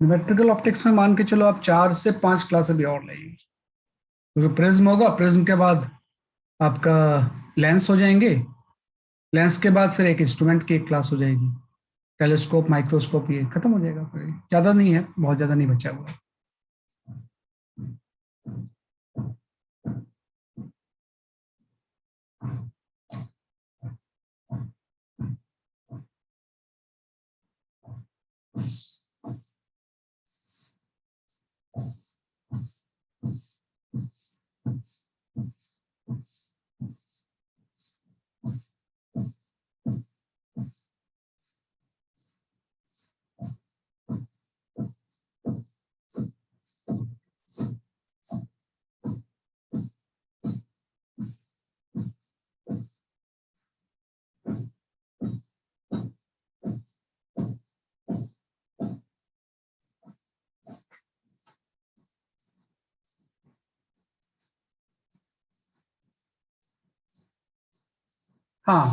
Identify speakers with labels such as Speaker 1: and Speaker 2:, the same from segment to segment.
Speaker 1: Symmetrical optics में मान के चलो आप 4 से 5 क्लास अभी और लेंगे, क्योंकि प्रिज्म होगा, प्रिज्म के बाद आपका लेंस हो जाएंगे, लेंस के बाद फिर एक इंस्ट्रूमेंट की एक क्लास हो जाएगी, टेलीस्कोप, माइक्रोस्कोप, ये खत्म हो जाएगा। फिर ज्यादा नहीं है, बहुत ज्यादा नहीं बचा हुआ। हाँ,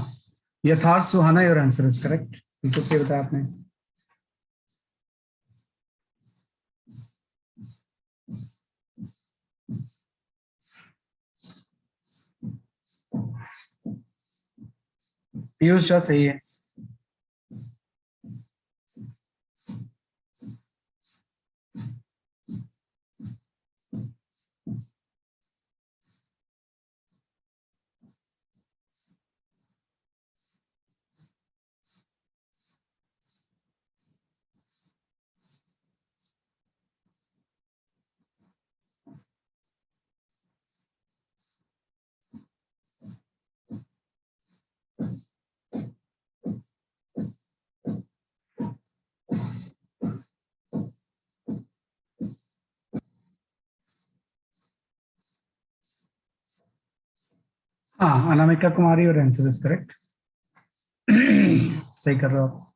Speaker 1: यथार्थ सुहाना, योर आंसर इज करेक्ट, बिल्कुल सही बताया आपने। पीयूष झा सही है। हाँ, अनामिका कुमारी, और आंसर इज करेक्ट। सही कर रहे हो आप।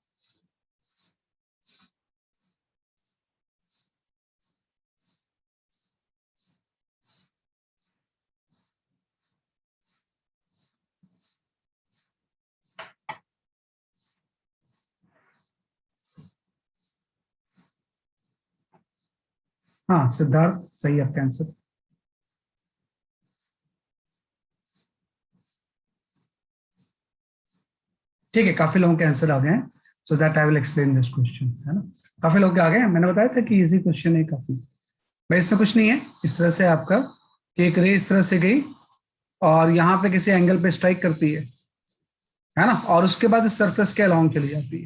Speaker 1: हाँ, सिद्धार्थ सही है आपका आंसर। ठीक है, काफी लोगों के आंसर आ गए हैं, so that I will explain this question, है ना। काफी लोग आ गए हैं, मैंने बताया था कि इजी क्वेश्चन है काफी। भाई इसमें कुछ नहीं है, इस तरह से आपका कि एक रे इस तरह से गई और यहाँ पे किसी एंगल पे स्ट्राइक करती है ना, और उसके बाद इस सरफेस के अलोंग चली जाती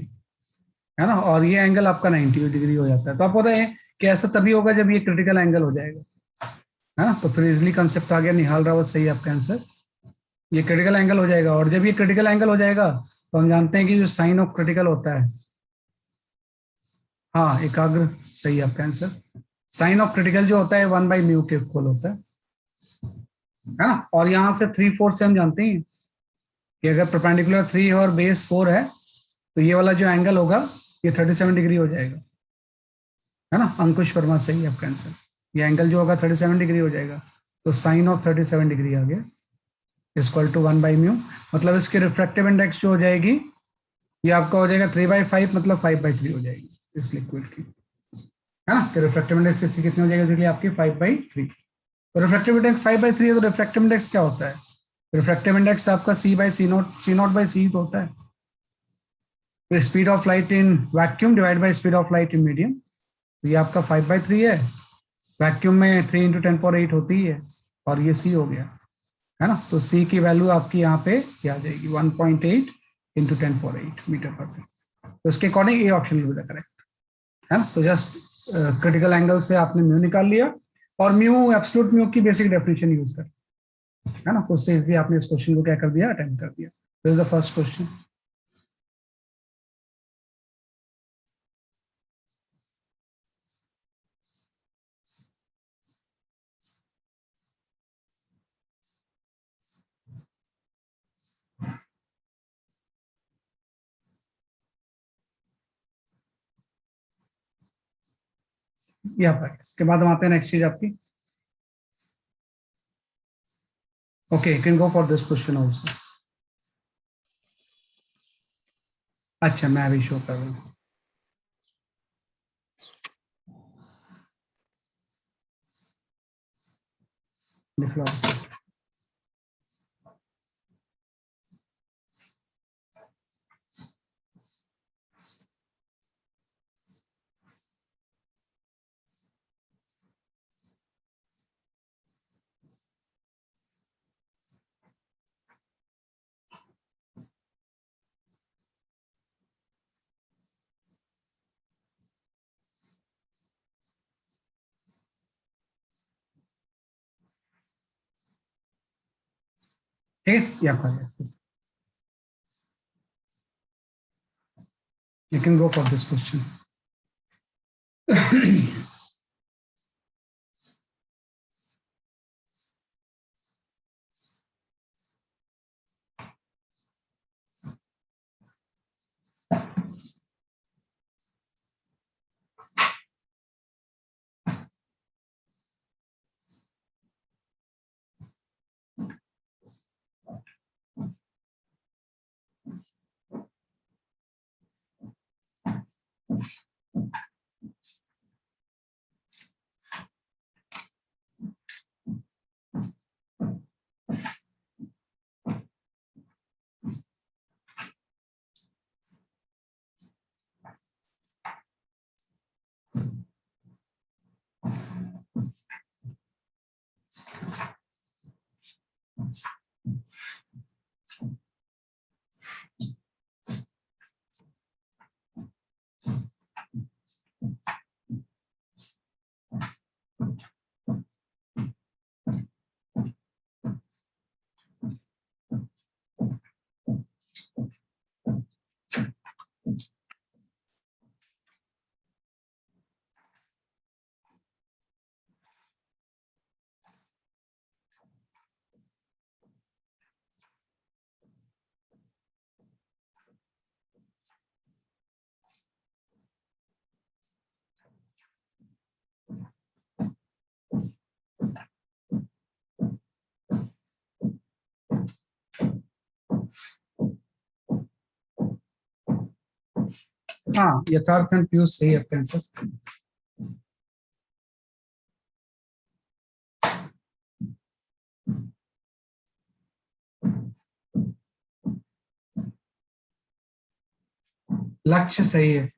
Speaker 1: है ना, और ये एंगल आपका 90 डिग्री हो जाता है। तो आप पता है कि ऐसा तभी होगा जब ये क्रिटिकल एंगल हो जाएगा, है ना। तो फिर इजिली कंसेप्ट आ गया, निहाल रावत सही है आपका आंसर। ये क्रिटिकल एंगल हो जाएगा, और जब ये क्रिटिकल एंगल हो जाएगा तो हम जानते हैं कि जो साइन ऑफ क्रिटिकल होता है, हाँ एकाग्र सही है आपका आंसर। साइन ऑफ क्रिटिकल जो होता है 1/μ के इक्वल होता है ना। और यहाँ से 3/4 से हम जानते हैं कि अगर परपेंडिकुलर 3 है और बेस 4 है, तो ये वाला जो एंगल होगा ये 37 डिग्री हो जाएगा, है ना। अंकुश वर्मा सही है आपका आंसर। ये एंगल जो होगा 37 डिग्री हो जाएगा, तो साइन ऑफ 37 डिग्री आ गया, इक्वल टू 1/μ। मतलब इसकी रिफ्रैक्टिव इंडेक्स जो हो जाएगी, ये आपका हो जाएगा 3/5, मतलब 5/3 हो जाएगी इस लिक्विड की, है ना। तो रिफ्रैक्टिव इंडेक्स इसकी कितनी हो जाएगी, इसलिए आपकी 5/3। तो रिफ्रैक्टिव इंडेक्स 5/3 है, तो रिफ्रैक्टिव इंडेक्स क्या होता है? रिफ्रैक्टिव इंडेक्स आपका C/C0 तो होता है speed of light in vacuum divide by speed of light in medium. तो ये आपका 5/3 है, वैक्यूम में 3 × 10⁸ होती है, और ये C हो गया, है ना। तो C की वैल्यू आपकी यहाँ पे क्या आ जाएगी, 1.8 × 10⁸ मीटर पर सेकंड। तो इसके अकॉर्डिंग ये ऑप्शन विल बी करेक्ट, है ना। तो जस्ट क्रिटिकल एंगल से आपने म्यू निकाल लिया, और म्यू एब्सोल्यूट म्यू की बेसिक डेफिनेशन यूज कर, है ना। तो उससे इसलिए आपने इस क्वेश्चन को क्या कर दिया, अटेम्प्ट कर दिया। This is the first question. या पर इसके बाद हम आते हैं नेक्स्ट चीज आपकी। Okay, can go for this question also. अच्छा, मैं अभी शो कर रहा हूँ। लिख लो। ठीक है, या you can go for this question. हाँ, यथार्थ एंड पीयूष सही है आपका आंसर। लक्ष्य सही है।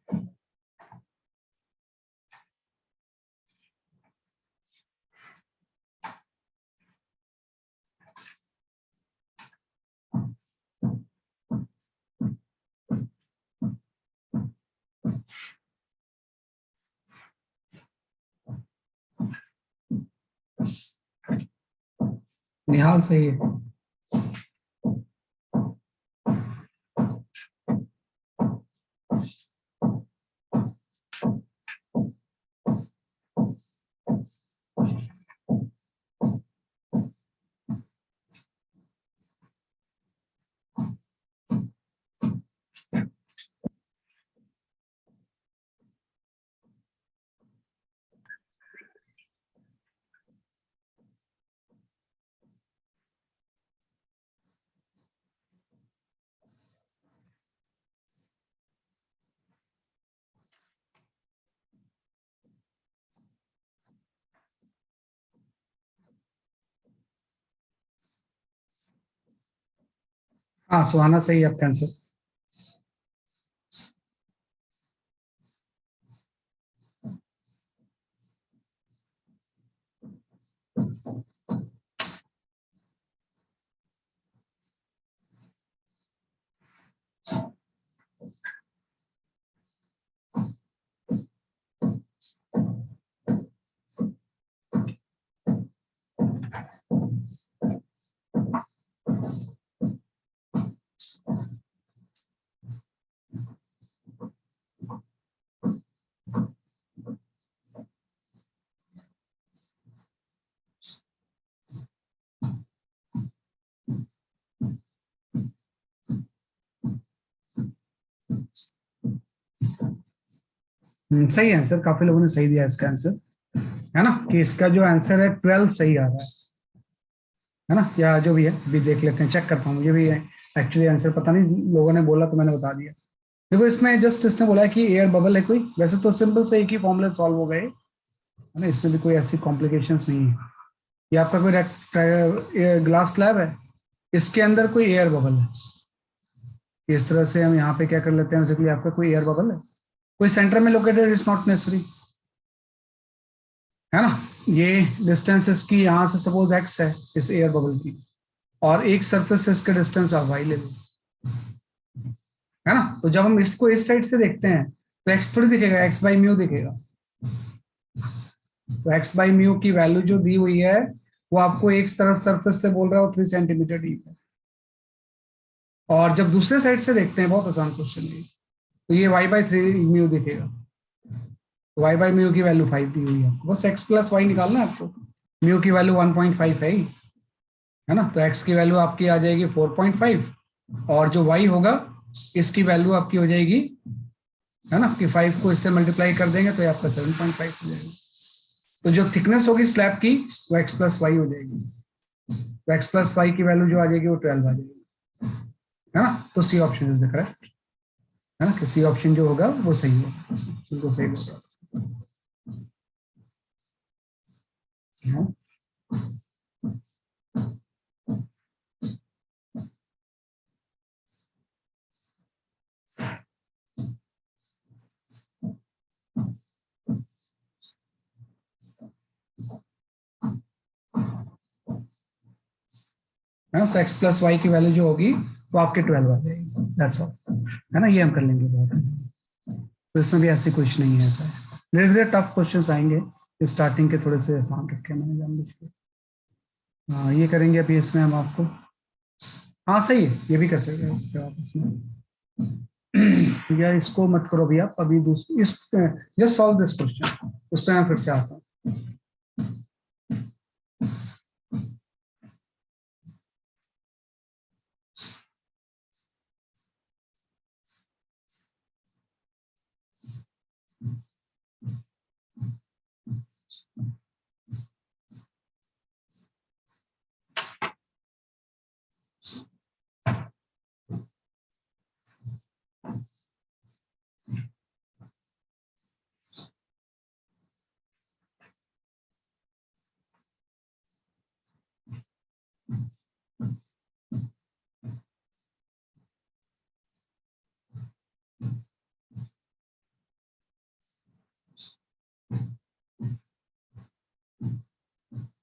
Speaker 1: निहाल सही है। हाँ, सुहाना सही है आपका आंसर। सही आंसर, काफी लोगों ने सही दिया इसका आंसर, है ना, कि इसका जो आंसर है 12 सही आ रहा है ना, या जो भी है अभी देख लेते हैं, चेक करता हूँ, मुझे भी एक्चुअली आंसर पता नहीं, लोगों ने बोला तो मैंने बता दिया। देखो इसमें जस्ट इसने बोला है कि एयर बबल है कोई, वैसे तो सिंपल से एक ही फॉर्मूले सॉल्व हो गए, है ना, इसमें भी कोई ऐसी कॉम्प्लिकेशंस नहीं है। ये आपका कोई ग्लास स्लैब है, इसके अंदर कोई एयर बबल है, इस तरह से हम यहाँ पे क्या कर लेते हैं, बेसिकली आपका कोई एयर बबल है, कोई सेंटर में लोकेटेड, इट्स नॉट नेसेसरी, है ना। ये डिस्टेंस इसकी यहाँ से सपोज एक्स है इस एयर बबल की, और एक सरफेस से इसका डिस्टेंस आप वाई ले लो, है ना। तो जब हम इसको इस साइड से देखते हैं तो एक्स थोड़ी दिखेगा, एक्स बाई म्यू दिखेगा। तो एक्स बाई म्यू की वैल्यू जो दी हुई है वो आपको एक तरफ सरफेस से बोल रहा है 3 सेंटीमीटर डीप है, और जब दूसरे साइड से देखते हैं, बहुत आसान क्वेश्चन है, तो ये वाई बाई 3 म्यू दिखेगा। तो वाई बाई म्यू की वैल्यू 5 दी हुई है आपको, बस एक्स प्लस वाई निकालना है आपको। म्यू की वैल्यू 1.5 है ही, है ना। तो एक्स की वैल्यू आपकी आ जाएगी 4.5, और जो वाई होगा इसकी वैल्यू आपकी हो जाएगी, है ना, कि 5 को इससे मल्टीप्लाई कर देंगे तो ये आपका 7.5 हो जाएगा। तो जो थिकनेस होगी स्लैब की वो एक्स प्लस वाई हो जाएगी, तो एक्स प्लस वाई की वैल्यू जो आ जाएगी वो 12 आ जाएगी, है ना। तो C option is the correct, है ना, कि सी ऑप्शन जो होगा वो सही होगा, बिल्कुल सही होगा। है ना, तो एक्स प्लस वाई की वैल्यू जो होगी वो आपके 12 आ जाएगी, दैट्स ऑल, है ना। ये हम कर लेंगे बहुत, तो इसमें भी ऐसी कुछ नहीं है, ऐसा है। धीरे धीरे टफ क्वेश्चंस आएंगे, स्टार्टिंग के थोड़े से आसान रखे मैंने जानबूझ के। हाँ, ये करेंगे अभी इसमें हम आपको, हाँ सही है, ये भी कर सकते हैं जवाब इसमें। या इसको मत करो भैया, अभी दूसरी इस, जस्ट सॉल्व दिस क्वेश्चन, उस पर मैं फिर से आता हूँ।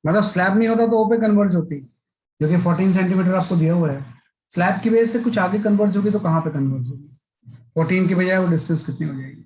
Speaker 1: मतलब स्लैब नहीं होता तो ओ पे कन्वर्ज होती, जो कि 14 सेंटीमीटर आपको दिया हुआ है। स्लैब की वजह से कुछ आगे कन्वर्ज होगी तो कहाँ पे कन्वर्ज होगी, 14 की बजाय वो डिस्टेंस कितनी हो जाएगी।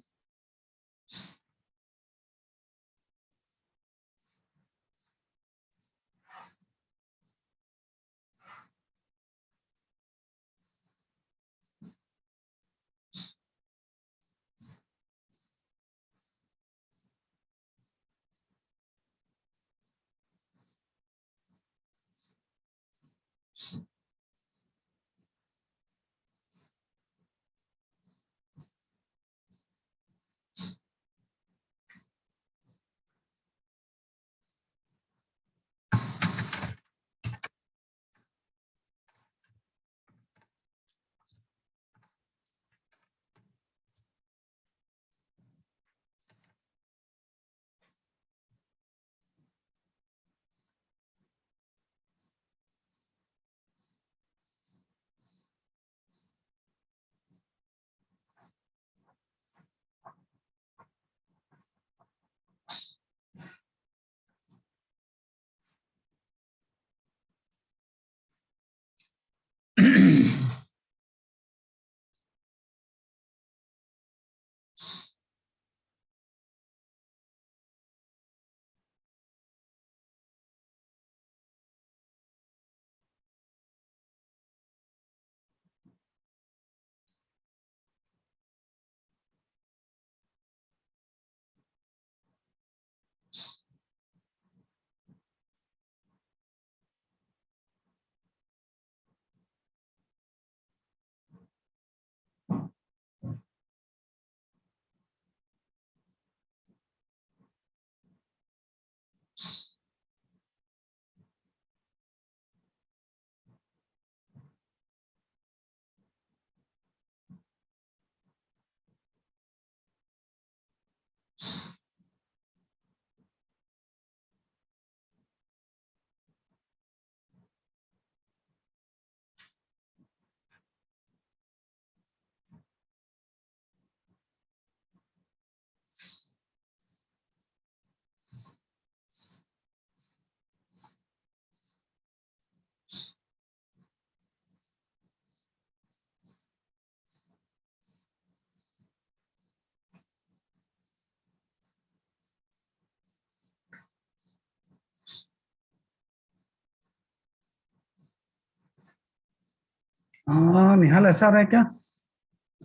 Speaker 1: निहाल ऐसा आ रहा है क्या?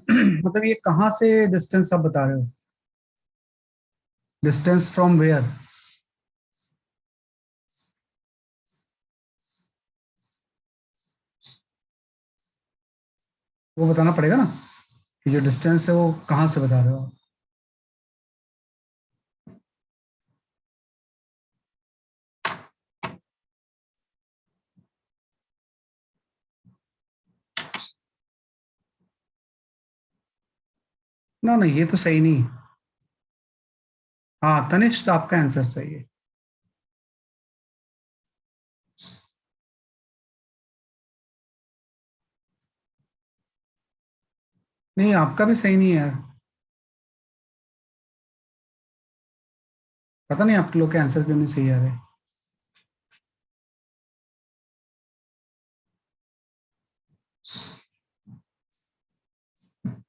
Speaker 1: मतलब ये कहाँ से डिस्टेंस आप बता रहे हो? Distance from where? वो बताना पड़ेगा ना कि जो डिस्टेंस है वो कहाँ से बता रहे हो आप? ना ना, ये तो सही नहीं। हाँ तनिष्क, आपका आंसर सही है। नहीं, आपका भी सही नहीं है यार। पता नहीं आप लोग के आंसर क्यों नहीं सही आ रहे।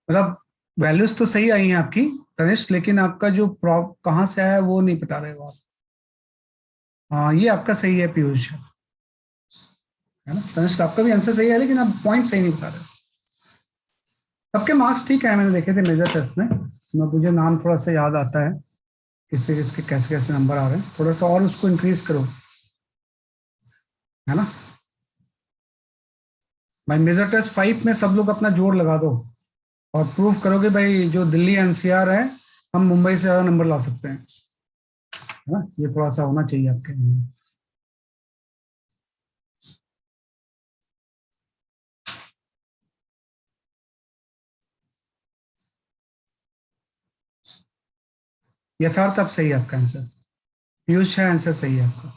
Speaker 1: मतलब वैल्यूज तो सही आई हैं आपकी तनिष्क, लेकिन आपका जो प्रॉप कहाँ से आया है वो नहीं बता रहे हो आप। हाँ ये आपका सही है पीयूष, है ना? तनिष्क आपका भी आंसर सही है, लेकिन आप पॉइंट सही नहीं बता रहे। सबके मार्क्स ठीक है, मैंने देखे थे मेजर टेस्ट में। मुझे नाम थोड़ा सा याद आता है, किसके किसके कैसे कैसे नंबर आ रहे हैं, थोड़ा सा और उसको इंक्रीज करो, है ना? भाई मेजर टेस्ट 5 में सब लोग अपना जोर लगा दो और प्रूव करो कि भाई जो दिल्ली एनसीआर है, हम मुंबई से ज्यादा नंबर ला सकते हैं, है ना? ये थोड़ा सा होना चाहिए आपके। यथार्थ अब सही है आपका आंसर। पीयूष है, आंसर सही है आपका।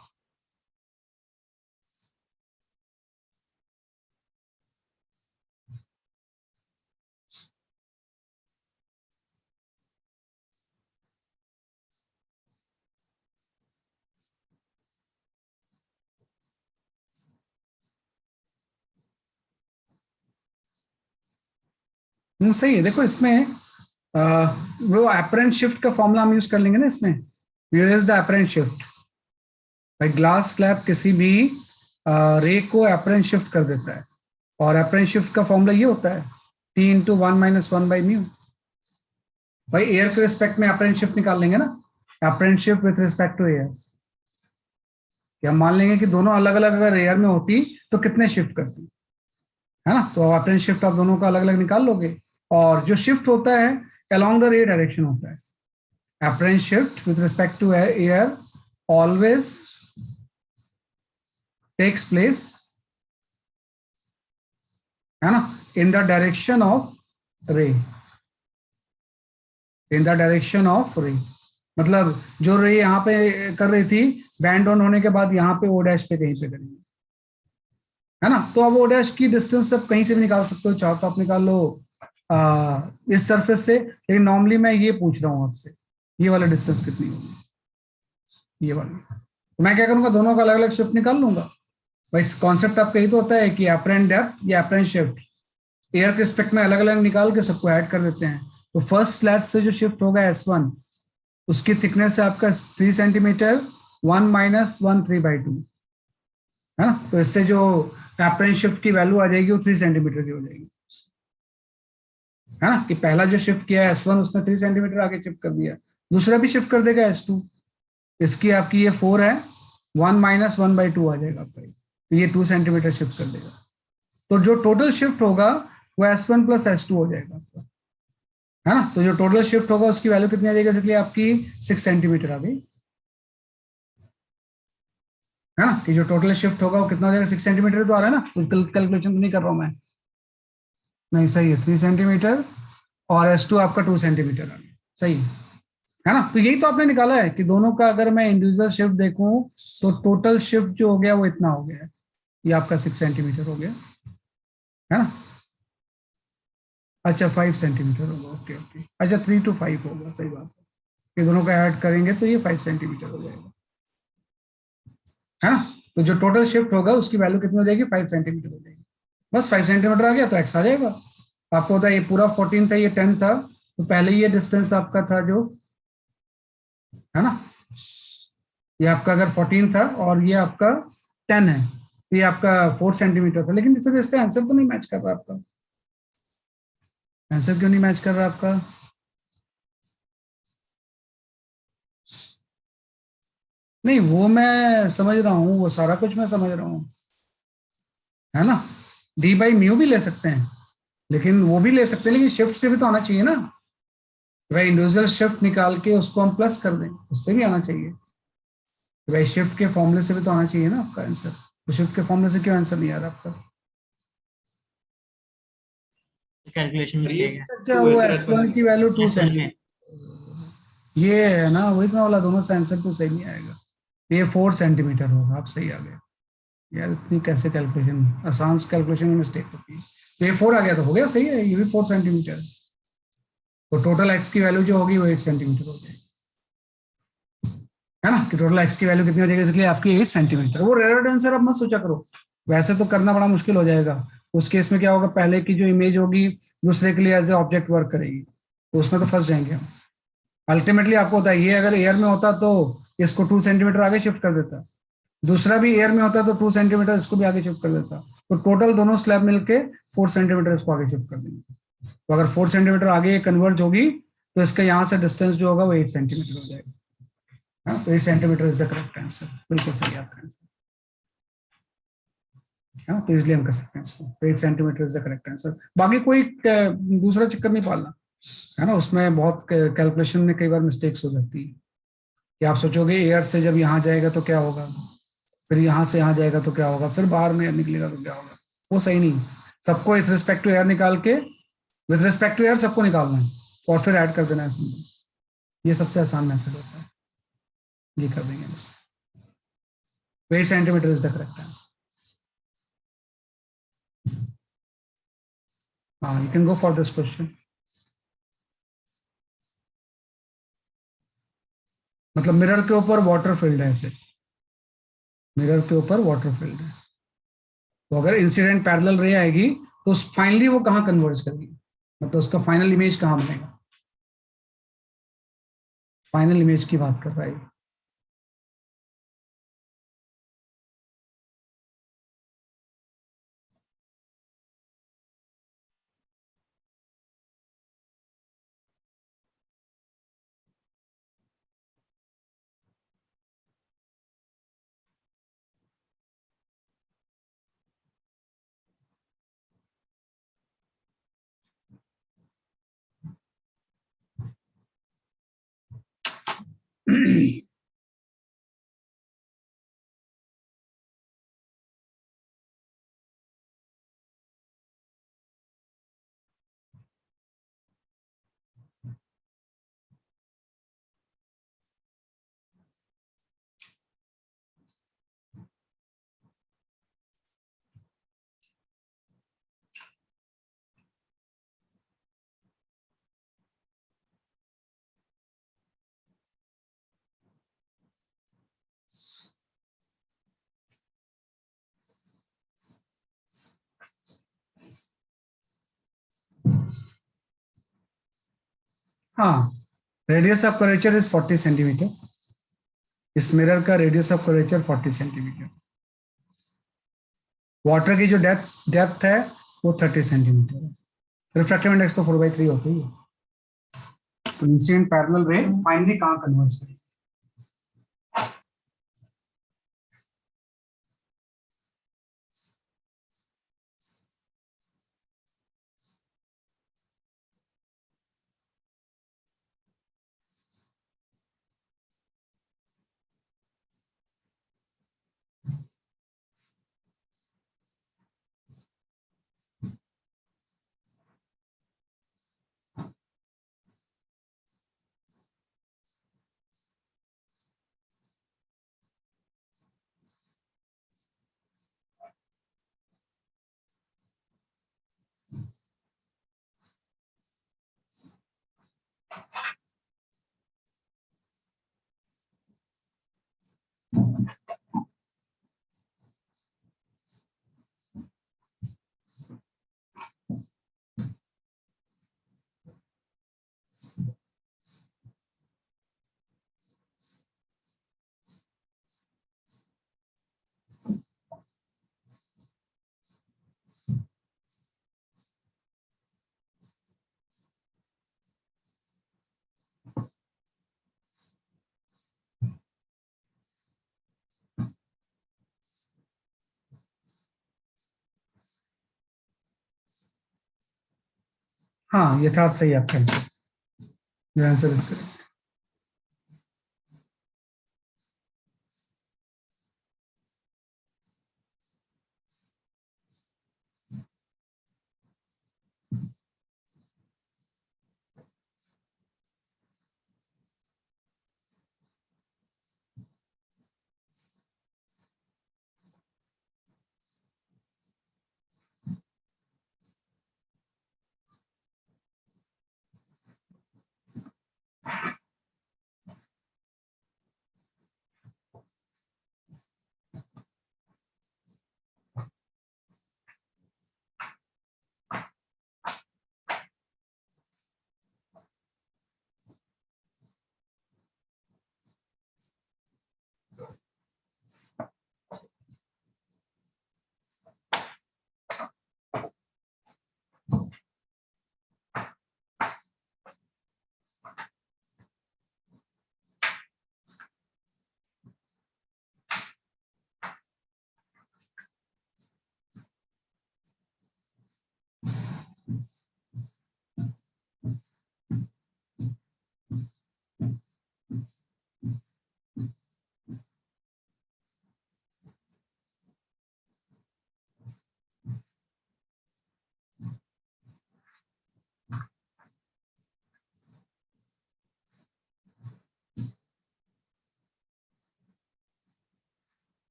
Speaker 1: सही है। देखो इसमें वो एपरेंट शिफ्ट का फॉर्मूला हम यूज कर लेंगे ना इसमें। Here is the apparent shift. भाई ग्लास स्लैब किसी भी रे को एपरेंट शिफ्ट कर देता है, और एपरेंट शिफ्ट का फॉर्मूला ये होता है T into one minus one by mu. भाई एयर के रिस्पेक्ट में एपरेंट शिफ्ट निकाल लेंगे ना, apparent shift with respect to air. कि हम मान लेंगे कि दोनों अलग अलग अगर एयर में होती तो कितने शिफ्ट करती, है ना? तो एपरेंट शिफ्ट आप दोनों का अलग अलग निकाल लोगे। और जो शिफ्ट होता है along द रे डायरेक्शन होता है। Apparent shift with respect to air always takes place, है ना, इन द डायरेक्शन ऑफ रे, इन द डायरेक्शन ऑफ रे। मतलब जो रे यहाँ पे कर रही थी, बैंड ऑन होने के बाद यहाँ पे ओ डैश पे कहीं पे करेंगे, है ना? तो अब ओ डैश की डिस्टेंस आप कहीं से भी निकाल सकते हो, चाहो तो आप निकाल लो इस सरफेस से, लेकिन नॉर्मली मैं ये पूछ रहा हूँ आपसे, ये वाला डिस्टेंस कितनी होगी, ये वाली। तो मैं क्या करूंगा, दोनों का अलग अलग शिफ्ट निकाल लूंगा। भाई कॉन्सेप्ट आपका यही तो होता है कि एपरेंट डेप्थ या एपरेंट शिफ्ट एयर के रिस्पेक्ट में अलग अलग निकाल के सबको ऐड कर देते हैं। तो फर्स्ट स्लैट से जो शिफ्ट होगा S1, उसकी थिकनेस है आपका 3 सेंटीमीटर, 1 - 1 3/2, है ना? तो इससे जो एपरेंट शिफ्ट की वैल्यू आ जाएगी वो 3 सेंटीमीटर की हो जाएगी, है ना? कि पहला जो शिफ्ट किया है S1 उसने 3 सेंटीमीटर आगे शिफ्ट कर दिया, दूसरा भी शिफ्ट कर देगा S2। इसकी आपकी ये 4 है, 1 - 1/2 आ जाएगा आपका, तो ये 2 सेंटीमीटर शिफ्ट कर देगा। तो जो टोटल शिफ्ट होगा वो S1 + S2 हो जाएगा आपका, है ना? तो जो टोटल शिफ्ट होगा उसकी वैल्यू कितनी आ जाएगी, इसलिए आपकी 6 सेंटीमीटर आ गई, है ना? कि जो टोटल शिफ्ट होगा वो कितना हो जाएगा, 6 सेंटीमीटर तो आ रहा है ना, कुछ कैलकुलेशन तो नहीं कर रहा हूं मैं। नहीं सही है, 3 सेंटीमीटर, और S2 आपका 2 सेंटीमीटर आ गया, सही है ना? तो यही तो आपने निकाला है कि दोनों का अगर मैं इंडिविजुअल शिफ्ट देखूं तो टोटल शिफ्ट जो हो गया वो इतना हो गया है, ये आपका 6 सेंटीमीटर हो गया, है ना? अच्छा 5 सेंटीमीटर होगा, ओके ओके, अच्छा 3 to 5 होगा, सही बात है। ये दोनों का ऐड करेंगे तो ये 5 सेंटीमीटर हो जाएगा, है ना? तो जो टोटल शिफ्ट होगा उसकी वैल्यू कितनी हो जाएगी, 5 सेंटीमीटर हो जाएगी। बस 5 सेंटीमीटर आ गया तो एक्स आ जाएगा। आपको होता है ये पूरा 14 था, ये 10 था, तो पहले ये डिस्टेंस आपका था जो, है ना, ये आपका अगर 14 था और ये आपका 10 है, ये आपका 4 सेंटीमीटर था, लेकिन फिर इससे आंसर तो नहीं मैच कर रहा आपका। आंसर क्यों नहीं मैच कर रहा आपका? नहीं वो मैं समझ रहा हूँ, वो सारा कुछ मैं समझ रहा हूँ, है ना। डी बाई म्यू भी ले सकते हैं, लेकिन वो भी ले सकते हैं, लेकिन शिफ्ट से भी तो आना चाहिए ना। भाई इंडिविजुअल शिफ्ट निकाल के उसको हम प्लस कर दें, उससे भी आना चाहिए। भाई शिफ्ट के फॉर्मूले से भी तो आना चाहिए ना आपका आंसर। तो शिफ्ट के फॉर्मूले से क्यों आंसर नहीं आ रहा आपका?
Speaker 2: कैलकुलेशन मिस्टेक है
Speaker 1: अच्छा, वो S1 की वैल्यू 2
Speaker 2: एक्सेल में।
Speaker 1: सेंटीमीटर ये है ना, वही तो मैं बोला, दोनों से आंसर तो सही नहीं आएगा। ये 4 सेंटीमीटर होगा, आप सही आ गए। यार इतनी कैसे कैलकुलेशन, आसान कैलकुलेशन में मिस्टेक होती है। तो ये 4 आ गया तो हो गया, सही है, ये भी 4 सेंटीमीटर है। तो टोटल एक्स की वैल्यू जो होगी वो 8 सेंटीमीटर हो जाएगी, है ना। कि टोटल एक्स की वैल्यू कितनी हो जाएगी, इसलिए आपकी 8 सेंटीमीटर। वो रेयर आंसर अब मत सोचा करो, वैसे तो करना बड़ा मुश्किल हो जाएगा। उस केस में क्या होगा, पहले की जो इमेज होगी दूसरे के लिए एज ए ऑब्जेक्ट वर्क करेगी, तो उसमें तो फंस जाएंगे हम। अल्टीमेटली आपको होता है, ये अगर एयर में होता तो इसको 2 सेंटीमीटर आगे शिफ्ट कर देता, दूसरा भी एयर में होता तो 2 सेंटीमीटर इसको भी आगे शिफ्ट कर देता। तो टोटल दोनों स्लैब मिलके 4 सेंटीमीटर इसको आगे शिफ्ट कर देंगे। तो अगर 4 सेंटीमीटर आगे कन्वर्ज होगी, तो इसका यहाँ से डिस्टेंस जो होगा वो 8 सेंटीमीटर हो जाएगा। हाँ, तो 8 centimetre is the correct answer, बिल्कुल सही आपका आंसर। हाँ, तो इसलिए हम कर सकते हैं इसको, तो 8 centimetre is the correct answer. बाकी कोई दूसरा चक्कर नहीं पालना, है ना। उसमें बहुत कैलकुलेशन में कई बार मिस्टेक्स हो जाती है, कि आप सोचोगे एयर से जब यहाँ जाएगा तो क्या होगा, फिर यहाँ से यहाँ जाएगा तो क्या होगा, फिर बाहर में एयर निकलेगा तो क्या होगा। वो सही नहीं। सबको विथ रिस्पेक्ट टू एयर निकाल के, विथ रिस्पेक्ट टू एयर सबको निकालना है और फिर ऐड कर देना है सिंबल्स। ये सबसे आसान मेथड होता है, ये कर देंगे हम इसमें। 8 centimetre is the correct answer. हाँ, you can go for this question. मतलब मिरर के ऊपर वाटर फील्ड है ऐसे, मिरर के ऊपर वाटर फील्ड है, तो अगर इंसिडेंट पैरेलल रे आएगी तो फाइनली वो कहाँ कन्वर्ज करेगी, मतलब उसका फाइनल इमेज कहाँ बनेगा। फाइनल इमेज की बात कर रहा है। हाँ, radius of curvature is 40 centimetre. इस मिरर का radius of curvature 40 centimetre. Water की जो डेप्थ डेप्थ है वो 30 सेंटीमीटर है। रिफ्रैक्टिव इंडेक्स तो 4/3 होती है। तो इंसिडेंट पैरेलल रे फाइनली कहाँ कन्वर्ज करेगी। हाँ यथार्थ सही आपका answer, your answer is correct.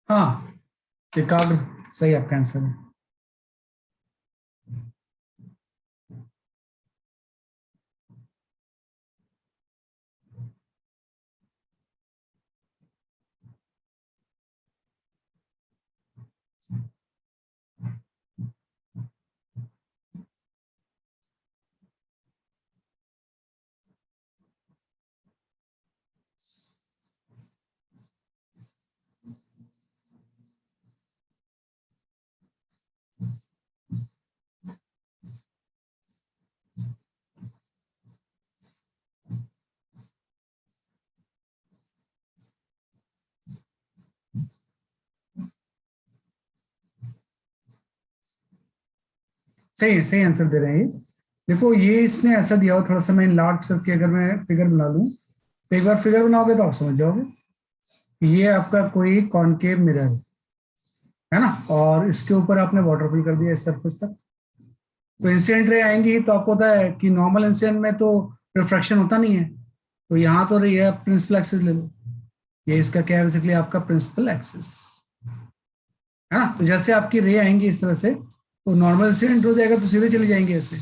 Speaker 1: हाँ एकाग्र सही आपका आंसर है। सही है, सही आंसर दे रहे हैं ये। देखो ये इसने ऐसा दिया हो, थोड़ा सा मैं लार्ज करके अगर मैं फिगर बना लूं, तो एक बार फिगर बनाओगे तो आप समझ जाओगे। ये आपका कोई कॉनकेव मिरर है ना, और इसके ऊपर आपने वाटर फिल कर दिया इस सरफेस तक, तो इंसिडेंट रे आएंगी। तो आपको पता है कि नॉर्मल इंसिडेंट में तो रिफ्रैक्शन होता नहीं है, तो यहाँ तो ये प्रिंसिपल एक्सिस ले लो, ये इसका क्या है बेसिकली आपका प्रिंसिपल एक्सिस है ना। तो जैसे आपकी रे आएंगी इस तरह से, तो नॉर्मल इंसिडेंट हो जाएगा तो सीधे चले जाएंगे ऐसे,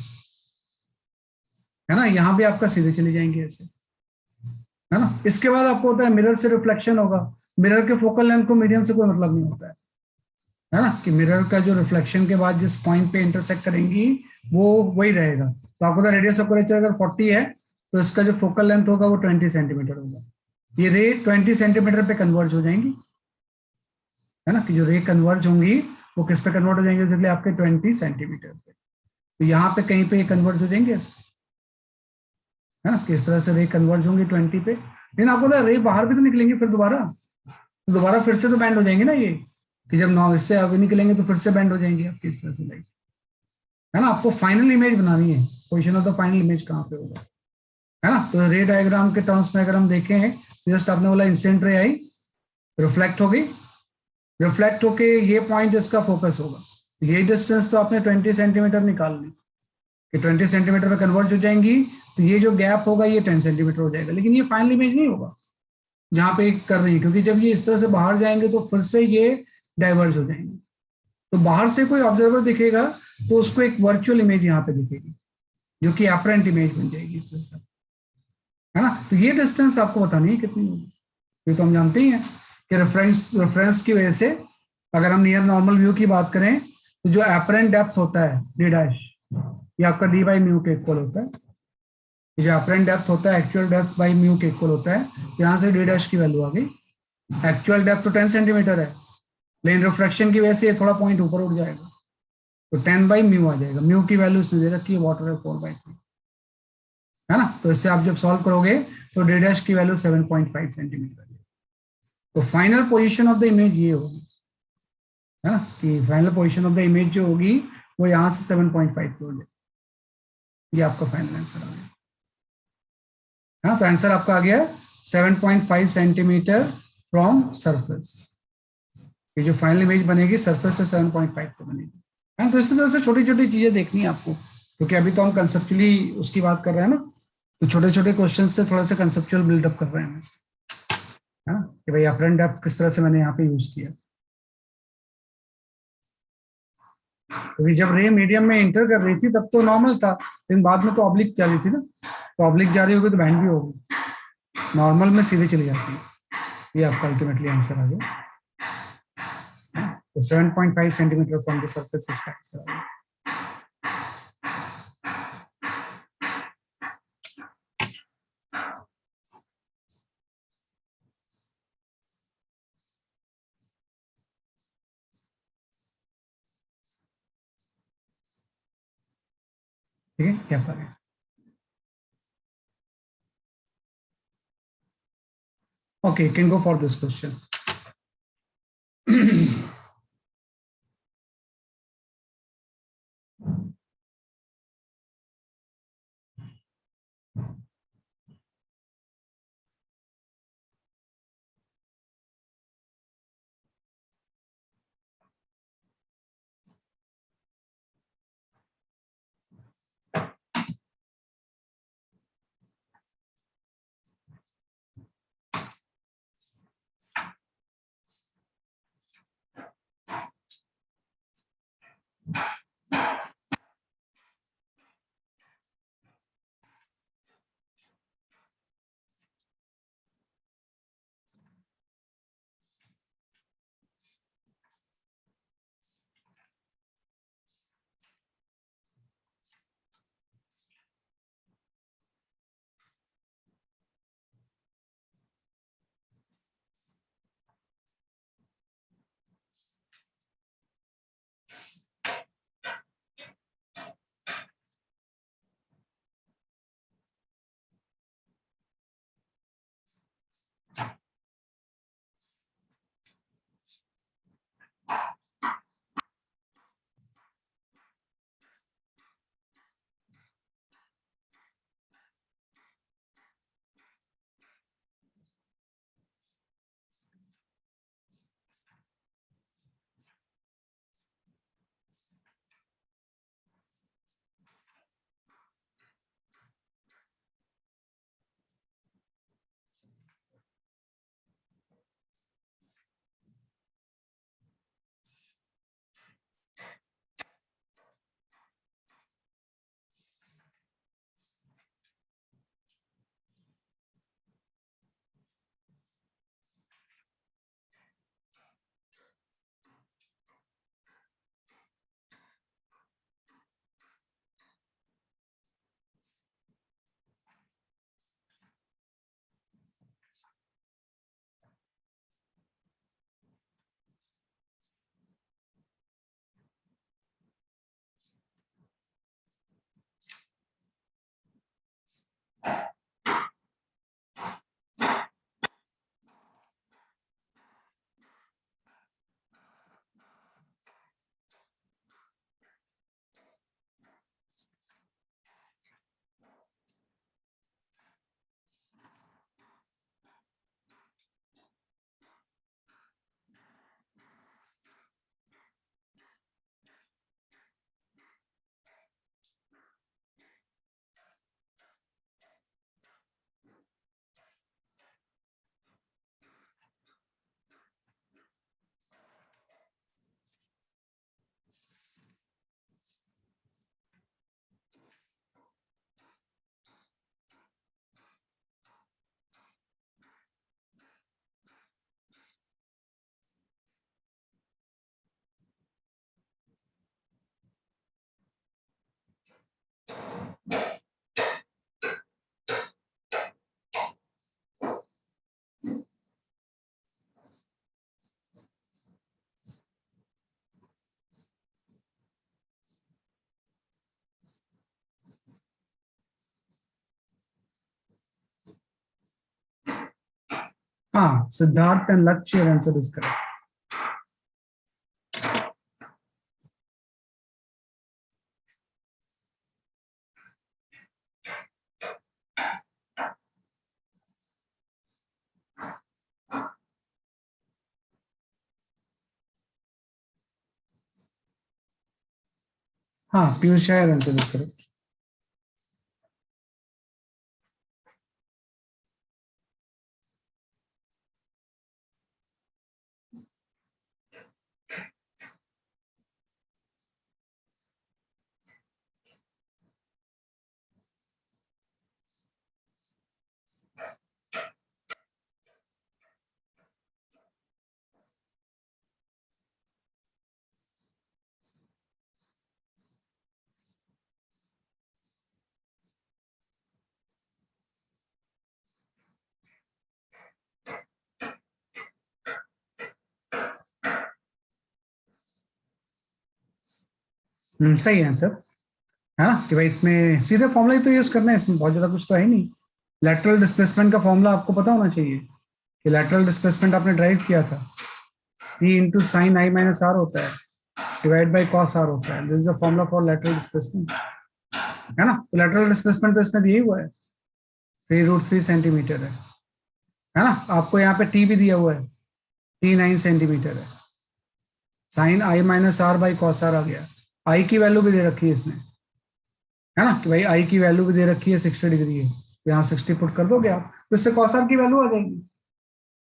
Speaker 1: है ना। यहाँ भी आपका सीधे चले जाएंगे ऐसे, है ना। इसके बाद आपको होता है मिरर से रिफ्लेक्शन होगा। मिरर के फोकल लेंथ को मीडियम से कोई मतलब नहीं होता है ना, कि मिरर का जो रिफ्लेक्शन के बाद जिस पॉइंट पे इंटरसेक्ट करेंगी वो वही रहेगा। तो आपको रेडियस ऑफ कर्वेचर अगर 40 है, तो इसका जो फोकल लेंथ होगा वो 20 सेंटीमीटर होगा। ये रे 20 सेंटीमीटर पे कन्वर्ज हो जाएंगी, है ना, कि जो रे कन्वर्ज होंगी वो किस पे कन्वर्ट हो जाएंगे, इसलिए आपके 20 सेंटीमीटर पे। तो यहाँ पे कहीं पे कन्वर्ज हो जाएंगे ऐसे, है ना, किस तरह से रे कन्वर्ज होंगे 20 पे। लेकिन आपको रे बाहर भी तो निकलेंगे फिर दोबारा, दोबारा फिर से तो बैंड हो जाएंगे ना ये, कि जब नौ इससे आगे निकलेंगे तो फिर से बैंड हो जाएंगे आपकी इस तरह से लाइट, है ना। आपको फाइनल इमेज बनानी है, question of the final image कहाँ पे होगा। है ना। तो रे डायग्राम के टर्म्स में अगर हम देखें, जस्ट आपने बोला इंसिडेंट रे आई, रिफ्लेक्ट हो गई, रिफ्लेक्ट होके ये पॉइंट इसका फोकस होगा, ये डिस्टेंस तो आपने 20 सेंटीमीटर निकाल ली कि 20 सेंटीमीटर में कन्वर्ट हो जाएंगी, तो ये जो गैप होगा ये 10 सेंटीमीटर हो जाएगा, लेकिन ये फाइनल इमेज नहीं होगा जहां पे कर रही है, क्योंकि जब ये इस तरह से बाहर जाएंगे तो फिर से ये डाइवर्ज हो जाएंगे। तो बाहर से कोई ऑब्जर्वर दिखेगा तो उसको एक वर्चुअल इमेज यहाँ पे दिखेगी, जो कि अपरेंट इमेज बन जाएगी इस तरह से, है ना। तो ये डिस्टेंस आपको बतानी है कितनी होगी, ये तो हम जानते ही हैं कि रेफरेंस की वजह से अगर हम नियर नॉर्मल व्यू की बात करें तो जो अपरेंट डेप्थ होता है डी डैश, ये आपका डी बाई म्यू के इक्वल होता है। जो अपरेंट डेप्थ होता है एक्चुअल डेप्थ बाई म्यू के इक्वल होता है, यहाँ से डी डैश की वैल्यू आ गई। एक्चुअल डेप्थ तो 10 सेंटीमीटर है, लेकिन रिफ्रैक्शन की वजह से ये थोड़ा पॉइंट ऊपर उठ जाएगा, तो 10 बाई म्यू आ जाएगा। म्यू की वैल्यू इसने दे रखी है वाटर है 4/3, है ना। तो इससे आप जब सॉल्व करोगे तो डी डैश की वैल्यू 7.5 सेंटीमीटर। तो final position of the image ये होगी, है ना, कि final position of the image जो होगी वो यहाँ से 7.5 पे हो जाएगी। ये आपका फाइनल आंसर आ गया, है ना। तो आंसर आपका आ गया 7.5 सेंटीमीटर फ्रॉम सरफेस। ये जो फाइनल इमेज बनेगी सरफेस से 7.5 पे बनेगी, है। तो इस तरह से छोटी छोटी चीजें देखनी है आपको, क्योंकि अभी तो हम कंसेप्चुअली उसकी बात कर रहे हैं ना, तो छोटे छोटे क्वेश्चन से थोड़ा सा कंसेप्चुअल बिल्डअप कर रहे हैं, है ना, कि भाई अपरेंट डेप्थ किस तरह से मैंने यहाँ पे यूज किया। क्योंकि जब रे मीडियम में इंटर कर रही थी तब तो नॉर्मल था, लेकिन बाद में तो ऑब्लिक जा रही थी ना, तो ऑब्लिक जा रही होगी तो बैंड भी होगी, नॉर्मल में सीधे चली जाती है। ये आपका अल्टीमेटली आंसर आ गया, तो 7.5 सेंटीमीटर फ्रॉम द सरफेस इसका आंसर आ गया। ठीक है, क्या करें। Okay, you can go for this question. हाँ, सिद्धार्थ एंड लक्ष्य आंसर इज करेक्ट. हाँ, पीयूष है आंसर इज करेक्ट. सही आंसर है ना कि भाई इसमें सीधे फॉर्मूला ही तो यूज करना है, इसमें बहुत ज्यादा कुछ तो है नहीं. लेटरल डिस्प्लेसमेंट का फॉर्मूला आपको पता होना चाहिए कि लेटरल डिस्प्लेसमेंट आपने ड्राइव किया था, P into sine i minus r होता है डिवाइड बाई कॉस आर होता है. This is the formula for lateral displacement, है ना. तो लेटरल डिस्प्लेसमेंट तो इसने दिया ही हुआ है, 3√3 सेंटीमीटर है ना. आपको यहाँ पे टी भी दिया हुआ है, T 9 सेंटीमीटर है. Sine i minus r by cos r आ गया. आई की वैल्यू भी दे रखी है इसने, है ना कि भाई आई की वैल्यू भी दे रखी है 60 डिग्री है. तो यहाँ 60 पुट कर दोगे आप, तो इससे कॉस आर की वैल्यू आ जाएगी,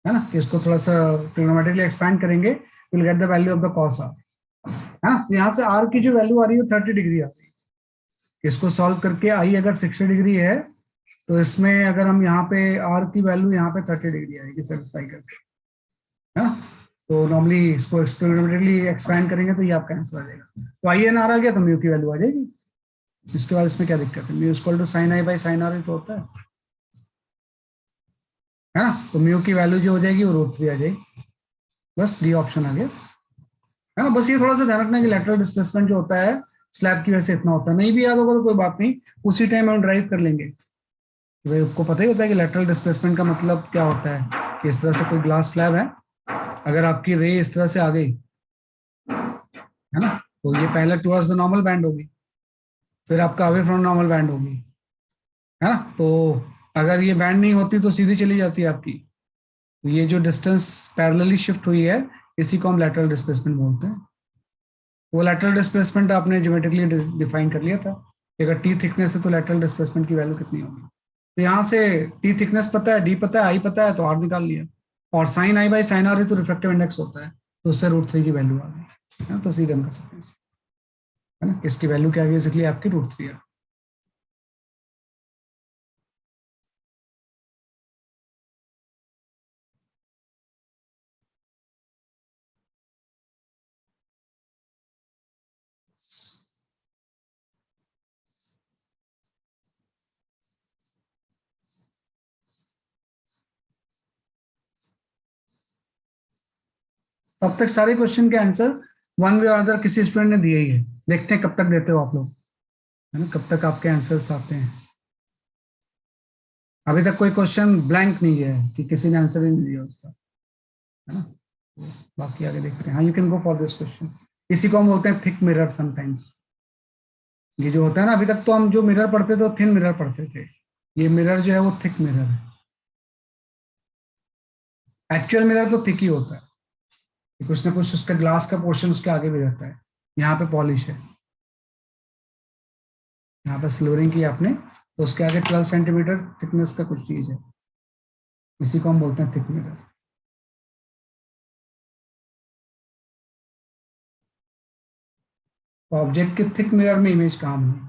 Speaker 1: है ना. इसको थोड़ा सा ट्रिग्नोमेट्रिकली एक्सपैंड करेंगे, will get the value of the cos r, है ना. तो यहाँ से आर की जो वैल्यू आ रही है 30 डिग्री आ रही है. इसको सॉल्व करके आई अगर 60 डिग्री है, तो इसमें अगर हम यहाँ पे आर की वैल्यू यहाँ पे 30 डिग्री आएगी सेटिस्फाई करके, है ना. तो नॉर्मली इसको एक्सपेरिमेंटली एक्सपैंड करेंगे तो ये आपका आंसर आ जाएगा. तो आई एन आर आ गया तो म्यू की वैल्यू आ जाएगी. इसके बाद इसमें क्या दिक्कत है, mu equal to sine i by sine r ही तो होता है ना. तो म्यू की वैल्यू जो हो जाएगी वो √3 आ जाएगी. बस डी ऑप्शन आ गया, है ना. बस ये थोड़ा सा ध्यान रखना कि लेटरल डिस्प्लेसमेंट जो होता है स्लैब की वजह से इतना होता है. नहीं भी याद होगा तो कोई बात नहीं, उसी टाइम हम ड्राइव कर लेंगे. भाई आपको पता ही होता है कि लेटरल डिस्प्लेसमेंट का मतलब क्या होता है, कि इस तरह से कोई ग्लास स्लैब है, अगर आपकी रे इस तरह से आ गई, है ना, तो ये पहले टुवर्ड्स द नॉर्मल बैंड होगी, फिर आपका अवे फ्रॉम नॉर्मल बैंड होगी, है ना. तो अगर ये बैंड नहीं होती तो सीधी चली जाती है आपकी. तो ये जो डिस्टेंस पैरेलली शिफ्ट हुई है, इसी को हम लेटरल डिस्प्लेसमेंट बोलते हैं. वो लेटरल डिस्प्लेसमेंट आपने ज्योमेट्रिकली डिफाइन कर लिया था कि अगर टी थिकनेस है तो लेटरल डिस्प्लेसमेंट की वैल्यू कितनी होगी. तो यहाँ से टी थिकनेस पता है, डी पता है, आई पता है, तो आर निकाल लिया. और sine i by sine r है तो रिफ्रैक्टिव इंडेक्स होता है, तो उससे √3 की वैल्यू आ गई, है ना. तो सीधे हम कर सकते हैं, है ना. इसकी वैल्यू क्या आ गई, बेसिकली आपकी √3 है. अब तक सारे क्वेश्चन के आंसर वन वे और अदर किसी स्टूडेंट ने दिए ही है. देखते हैं कब तक देते हो आप लोग, है ना, कब तक आपके आंसर्स आते हैं. अभी तक कोई क्वेश्चन ब्लैंक नहीं गया है कि किसी ने आंसर ही नहीं दिया उसका, है ना. तो बाकी आगे देखते हैं. हाँ, you can go for this question. इसी को हम बोलते हैं थिक मिरर समटाइम्स. ये जो होता है ना, अभी तक तो हम जो मिरर पढ़ते थे वो थिन मिरर पढ़ते थे. ये मिरर जो है वो थिक मिरर है. एक्चुअल मिरर तो थिक ही होता है, कुछ ना कुछ उसका ग्लास का पोर्शन उसके आगे भी रहता है. यहाँ पे पॉलिश है, यहाँ पे सिल्वरिंग की आपने, तो उसके आगे 12 सेंटीमीटर थिकनेस का कुछ चीज है, इसी को हम बोलते हैं थिक मिरर. तो ऑब्जेक्ट के थिक मिरर में इमेज काम है.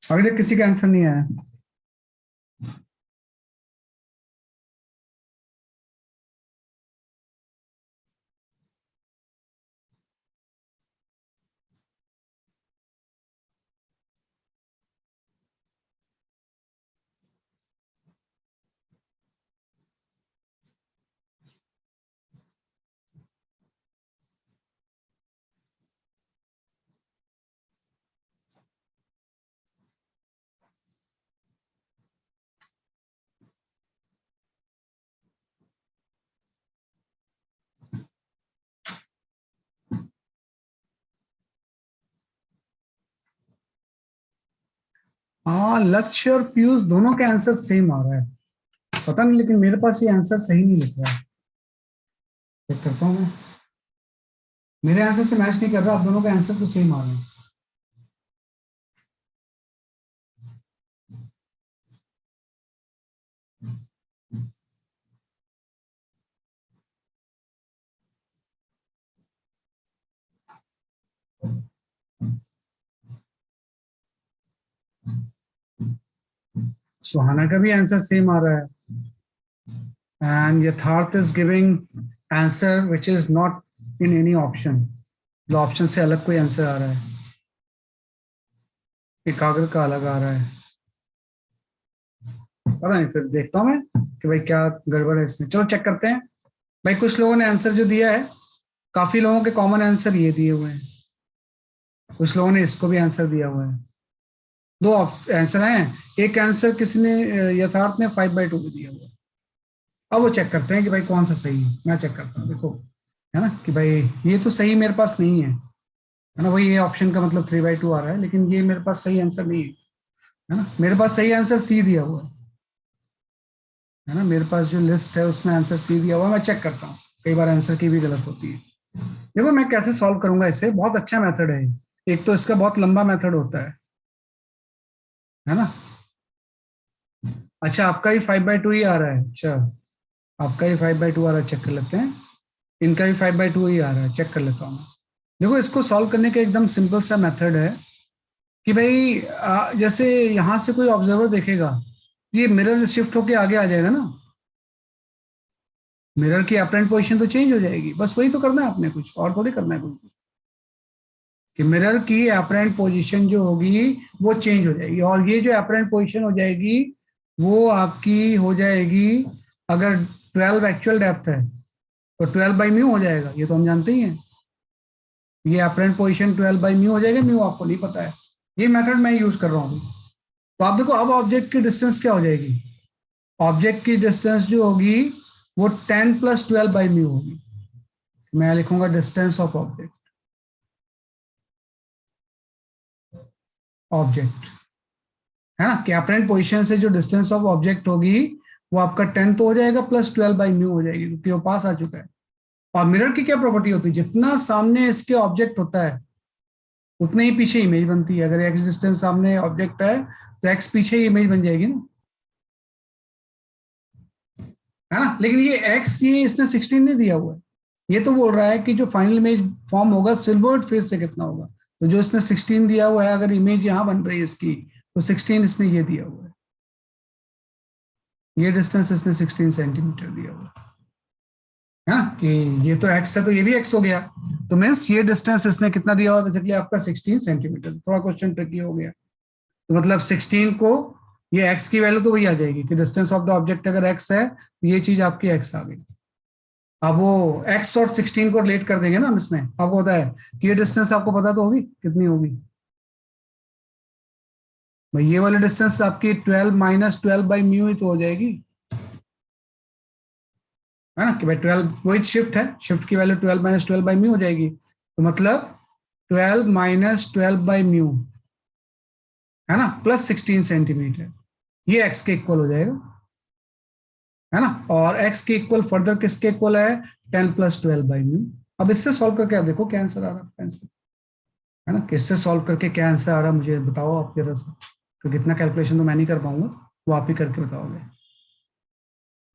Speaker 1: अभी तक किसी का आंसर नहीं आया। हाँ, लक्ष्य और पीयूष दोनों के आंसर सेम आ रहा है, पता नहीं, लेकिन मेरे पास ये आंसर सही नहीं लिख रहा है। चेक करता हूँ मैं, मेरे आंसर से मैच नहीं कर रहा, आप दोनों का आंसर तो सेम आ रहे हैं। सुहाना का भी आंसर सेम आ रहा है, एंड यथार्थ is giving answer which is not in any option, जो ऑप्शन से अलग कोई आंसर आ रहा है। एकाग्र का अलग आ रहा है, पता नहीं, फिर देखता हूँ मैं कि भाई क्या गड़बड़ है इसमें। चलो चेक करते हैं। भाई कुछ लोगों ने आंसर जो दिया है, काफी लोगों के कॉमन आंसर ये दिए हुए हैं, कुछ लोगों ने इसको भी आंसर दिया हुआ है। दो आंसर हैं, एक आंसर किसी ने यथार्थ ने 5/2 भी दिया हुआ है। अब वो चेक करते हैं कि भाई कौन सा सही है। मैं चेक करता हूँ, देखो है ना, कि भाई ये तो सही मेरे पास नहीं है ना, वही ये ऑप्शन का मतलब 3/2 आ रहा है, लेकिन ये मेरे पास सही आंसर नहीं है ना। मेरे पास सही आंसर सी दिया हुआ है ना, मेरे पास जो लिस्ट है उसमें आंसर सी दिया हुआ है। मैं चेक करता हूँ, कई बार आंसर की भी गलत होती है। देखो मैं कैसे सॉल्व करूंगा इसे, बहुत अच्छा मेथड है। एक तो इसका बहुत लंबा मेथड होता है ना। अच्छा, आपका ही 5/2 ही आ रहा है। अच्छा, आपका ही 5/2 आ रहा है, चेक कर लेते हैं। इनका भी 5/2 ही आ रहा है, चेक कर लेता हूँ मैं। देखो इसको सॉल्व करने का एकदम सिंपल सा मेथड है कि भाई जैसे यहां से कोई ऑब्जर्वर देखेगा, ये मिरर शिफ्ट होके आगे आ जाएगा ना, मिरर की अपरेंट पोजीशन तो चेंज हो जाएगी, बस वही तो करना है आपने, कुछ और थोड़ी करना है कुछ, कि मिरर की अपरेंट पोजीशन जो होगी वो चेंज हो जाएगी, और ये जो अपरेंट पोजीशन हो जाएगी वो आपकी हो जाएगी, अगर 12 एक्चुअल डेप्थ है तो 12/μ हो जाएगा, ये तो हम जानते ही हैं। ये अपरेंट पोजीशन 12/μ हो जाएगा, म्यू आपको नहीं पता है, ये मेथड मैं यूज कर रहा हूँ। तो आप देखो अब ऑब्जेक्ट की डिस्टेंस क्या हो जाएगी, ऑब्जेक्ट की डिस्टेंस जो होगी वो 10 + 12/μ होगी। मैं लिखूंगा डिस्टेंस ऑफ ऑब्जेक्ट, ऑब्जेक्ट है ना, कि अपरेंट पोजीशन से जो डिस्टेंस ऑफ ऑब्जेक्ट होगी वो आपका 10 तो हो जाएगा, प्लस 12/μ हो जाएगी, क्योंकि वो पास आ चुका है। और मिरर की क्या प्रॉपर्टी होती है, जितना सामने इसके ऑब्जेक्ट होता है उतने ही पीछे इमेज बनती है। अगर एक्स डिस्टेंस सामने ऑब्जेक्ट है तो एक्स पीछे ही इमेज बन जाएगी ना, है ना। लेकिन ये एक्स, ये इसने 16 नहीं दिया हुआ है, ये तो बोल रहा है कि जो फाइनल इमेज फॉर्म होगा सिल्वर्ड फेस से कितना होगा। तो जो इसने 16 दिया हुआ है, अगर इमेज यहाँ बन रही है इसकी, तो 16 इसने ये दिया हुआ है, ये डिस्टेंस इसने 16 सेंटीमीटर दिया हुआ है ना, कि ये तो एक्स है तो ये भी एक्स हो गया। तो मीन्स ये डिस्टेंस इसने कितना दिया हुआ, बेसिकली आपका 16 सेंटीमीटर। थोड़ा क्वेश्चन ट्रिकी हो गया, तो मतलब 16 को, ये x की वैल्यू तो वही आ जाएगी कि डिस्टेंस ऑफ द ऑब्जेक्ट अगर x है तो ये चीज आपकी x आ गई। अब वो x और 16 को रिलेट कर देंगे ना हम इसमें, आपको पता है कि ये डिस्टेंस आपको पता तो होगी कितनी होगी भाई, ये वाली डिस्टेंस आपकी 12 - 12/μ ही तो हो जाएगी, है ना, कि भाई 12 वही शिफ्ट है, शिफ्ट की वैल्यू 12 - 12/μ हो जाएगी। तो मतलब 12 माइनस 12 बाई म्यू, है ना, प्लस 16 सेंटीमीटर, ये एक्स के इक्वल हो जाएगा, है ना। और एक्स के इक्वल फर्दर किसके इक्वल है, 10 प्लस 12 बाई म्यू। अब इससे सॉल्व करके आप देखो क्या आंसर आ रहा है आंसर, है ना, किससे सॉल्व करके क्या आंसर आ रहा है मुझे बताओ आप जरा सा, क्योंकि इतना कैलकुलेशन तो मैं नहीं कर पाऊंगा, वो आप ही करके बताओगे।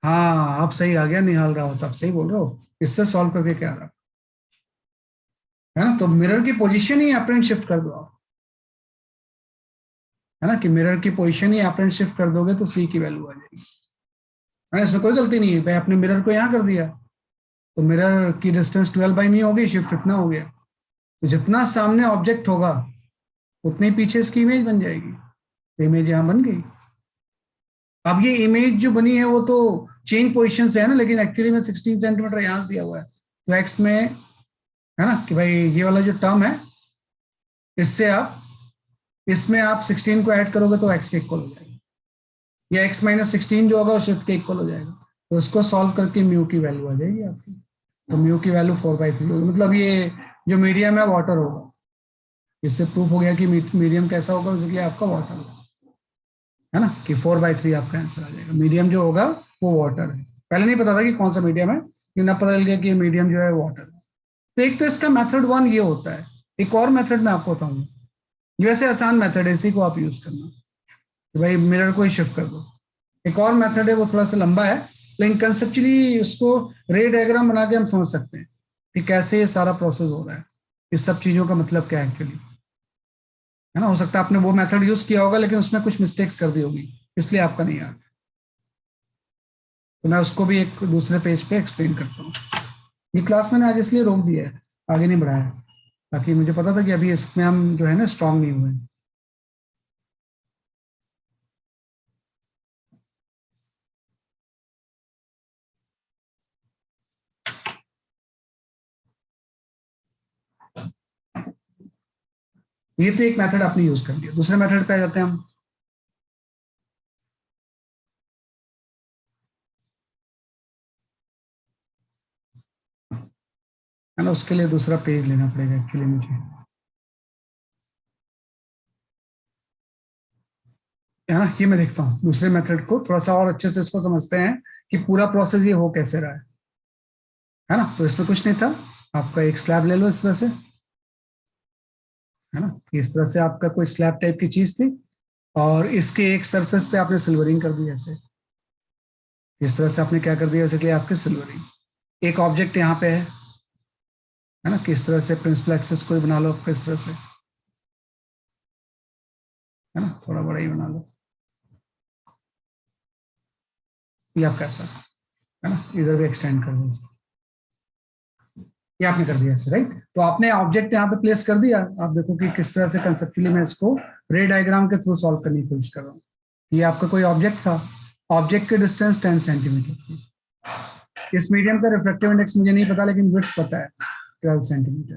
Speaker 1: हाँ आप सही आ गया निहाल रावत, आप सही बोल रहे हो, इससे सॉल्व करके क्या आ रहा है ना। तो मिरर की पोजीशन ही एपरेंट शिफ्ट कर दो आप, है ना, कि मिरर की पोजीशन ही एपरेंट शिफ्ट कर दोगे तो सी की वैल्यू आ जाएगी, है ना। इसमें कोई गलती नहीं है भाई, आपने मिरर को यहाँ कर दिया तो मिरर की डिस्टेंस 12 बाई नहीं होगी, शिफ्ट इतना हो गया, तो जितना सामने ऑब्जेक्ट होगा उतने ही पीछे इसकी इमेज बन जाएगी, तो इमेज यहाँ बन गई। अब ये इमेज जो बनी है वो तो चेंज पोजीशन से है ना, लेकिन एक्चुअली में 16 सेंटीमीटर यहाँ दिया हुआ है, तो एक्स में, है ना, कि भाई ये वाला जो टर्म है इससे आप, इसमें आप 16 को ऐड करोगे तो एक्स के इक्वल हो जाएगा, या एक्स माइनस 16 जो होगा वो शिफ्ट के इक्वल हो जाएगा, तो इसको सॉल्व करके म्यू की वैल्यू आ जाएगी आपकी, तो म्यू की वैल्यू 4/3 होगी, मतलब ये जो मीडियम है वाटर होगा, इससे प्रूफ हो गया कि मीडियम कैसा होगा, उसके लिए आपका वाटर होगा, है ना, कि 4/3 आपका आंसर आ जाएगा। मीडियम जो होगा वो वाटर है, पहले नहीं पता था कि कौन सा मीडियम है, लेकिन अब पता चल गया कि मीडियम जो है वाटर है। तो एक तो इसका मेथड 1 ये होता है, एक और मेथड मैं आपको बताऊंगा, ये वैसे आसान मेथड है, इसी को आप यूज करना, कि भाई मिरर को ही शिफ्ट कर दो। एक और मेथड है वो थोड़ा सा लंबा है, लेकिन कंसेप्चुअली उसको रे डायग्राम बना के हम समझ सकते हैं कि कैसे ये सारा प्रोसेस हो रहा है, इस सब चीजों का मतलब क्या है एक्चुअली, है ना। हो सकता है आपने वो मेथड यूज किया होगा लेकिन उसमें कुछ मिस्टेक्स कर दी होगी, इसलिए आपका नहीं याद, तो मैं उसको भी एक दूसरे पेज पे एक्सप्लेन करता हूँ। ये क्लास मैंने आज इसलिए रोक दिया है, आगे नहीं बढ़ाया, ताकि मुझे पता था कि अभी इसमें हम जो है ना स्ट्रांग नहीं हुए। ये तो एक मेथड आपने यूज कर लिया, दूसरे मेथड पे आ जाते हैं हम। है ना, उसके लिए दूसरा पेज लेना पड़ेगा एक्चुअली मुझे, है ना। ये मैं देखता हूँ दूसरे मेथड को, थोड़ा सा और अच्छे से इसको समझते हैं कि पूरा प्रोसेस ये हो कैसे रहा है ना। तो इसमें कुछ नहीं था, आपका एक स्लैब ले लो इस तरह से, है ना, इस तरह से आपका कोई स्लैब टाइप की चीज थी, और इसके एक सरफेस पे आपने सिल्वरिंग कर दी ऐसे, इस तरह से आपने क्या कर दिया, जैसे कि आपके सिल्वरिंग, एक ऑब्जेक्ट यहाँ पे है ना, किस तरह से प्रिंसिपल एक्सेस कोई बना लो आपका इस तरह से, है ना, थोड़ा बड़ा ही बना लो, ये आपका ऐसा, है ना, इधर भी एक्सटेंड कर दो, ये आपने कर दिया ऐसे, राइट। तो आपने ऑब्जेक्ट यहाँ पे प्लेस कर दिया, आप देखो कि किस तरह से कंसेप्चुअली मैं इसको रे डायग्राम के थ्रू सॉल्व करने की कोशिश कर रहा हूँ। ये आपका कोई ऑब्जेक्ट था, ऑब्जेक्ट की डिस्टेंस 10 सेंटीमीटर थी, इस मीडियम का रिफ्लेक्टिव इंडेक्स मुझे नहीं पता, लेकिन विड्थ पता है 12 सेंटीमीटर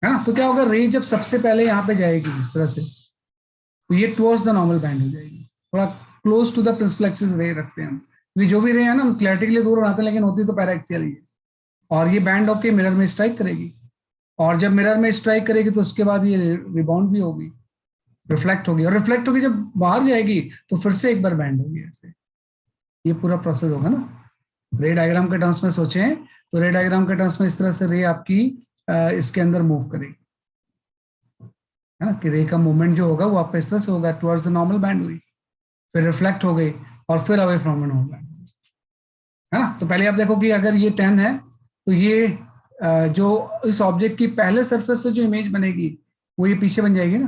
Speaker 1: है ना। तो क्या होगा, रे जब सबसे पहले यहाँ पे जाएगी इस तरह से, तो ये टुवर्ड्स द नॉर्मल बैंड हो जाएगी, थोड़ा close to the principal axis ray रखते हैं हम, क्योंकि जो भी रे है ना हम क्लैरिटी के लिए दूर बनाते हैं, लेकिन होती तो पैराएक्सियल ही है, और ये बैंड होके मिरर में स्ट्राइक करेगी, और जब मिरर में स्ट्राइक करेगी तो उसके बाद ये रिबाउंड भी होगी, रिफ्लेक्ट होगी, और रिफ्लेक्ट होगी जब बाहर जाएगी तो फिर से एक बार बैंड होगी ऐसे, ये पूरा प्रोसेस होगा ना। रे डायग्राम के टर्म्स में सोचें तो रे डायग्राम के टर्म्स में इस तरह से रे आपकी इसके अंदर मूव करेगी, है ना, कि रे का मूवमेंट जो होगा वो आपका इस तरह से होगा, टुवर्ड्स द नॉर्मल बैंड हुई, फिर रिफ्लेक्ट हो गई, और फिर away from the normal band, है ना। तो पहले आप देखो कि अगर ये 10 है तो ये जो इस ऑब्जेक्ट की पहले सरफेस से जो इमेज बनेगी वो ये पीछे बन जाएगी ना,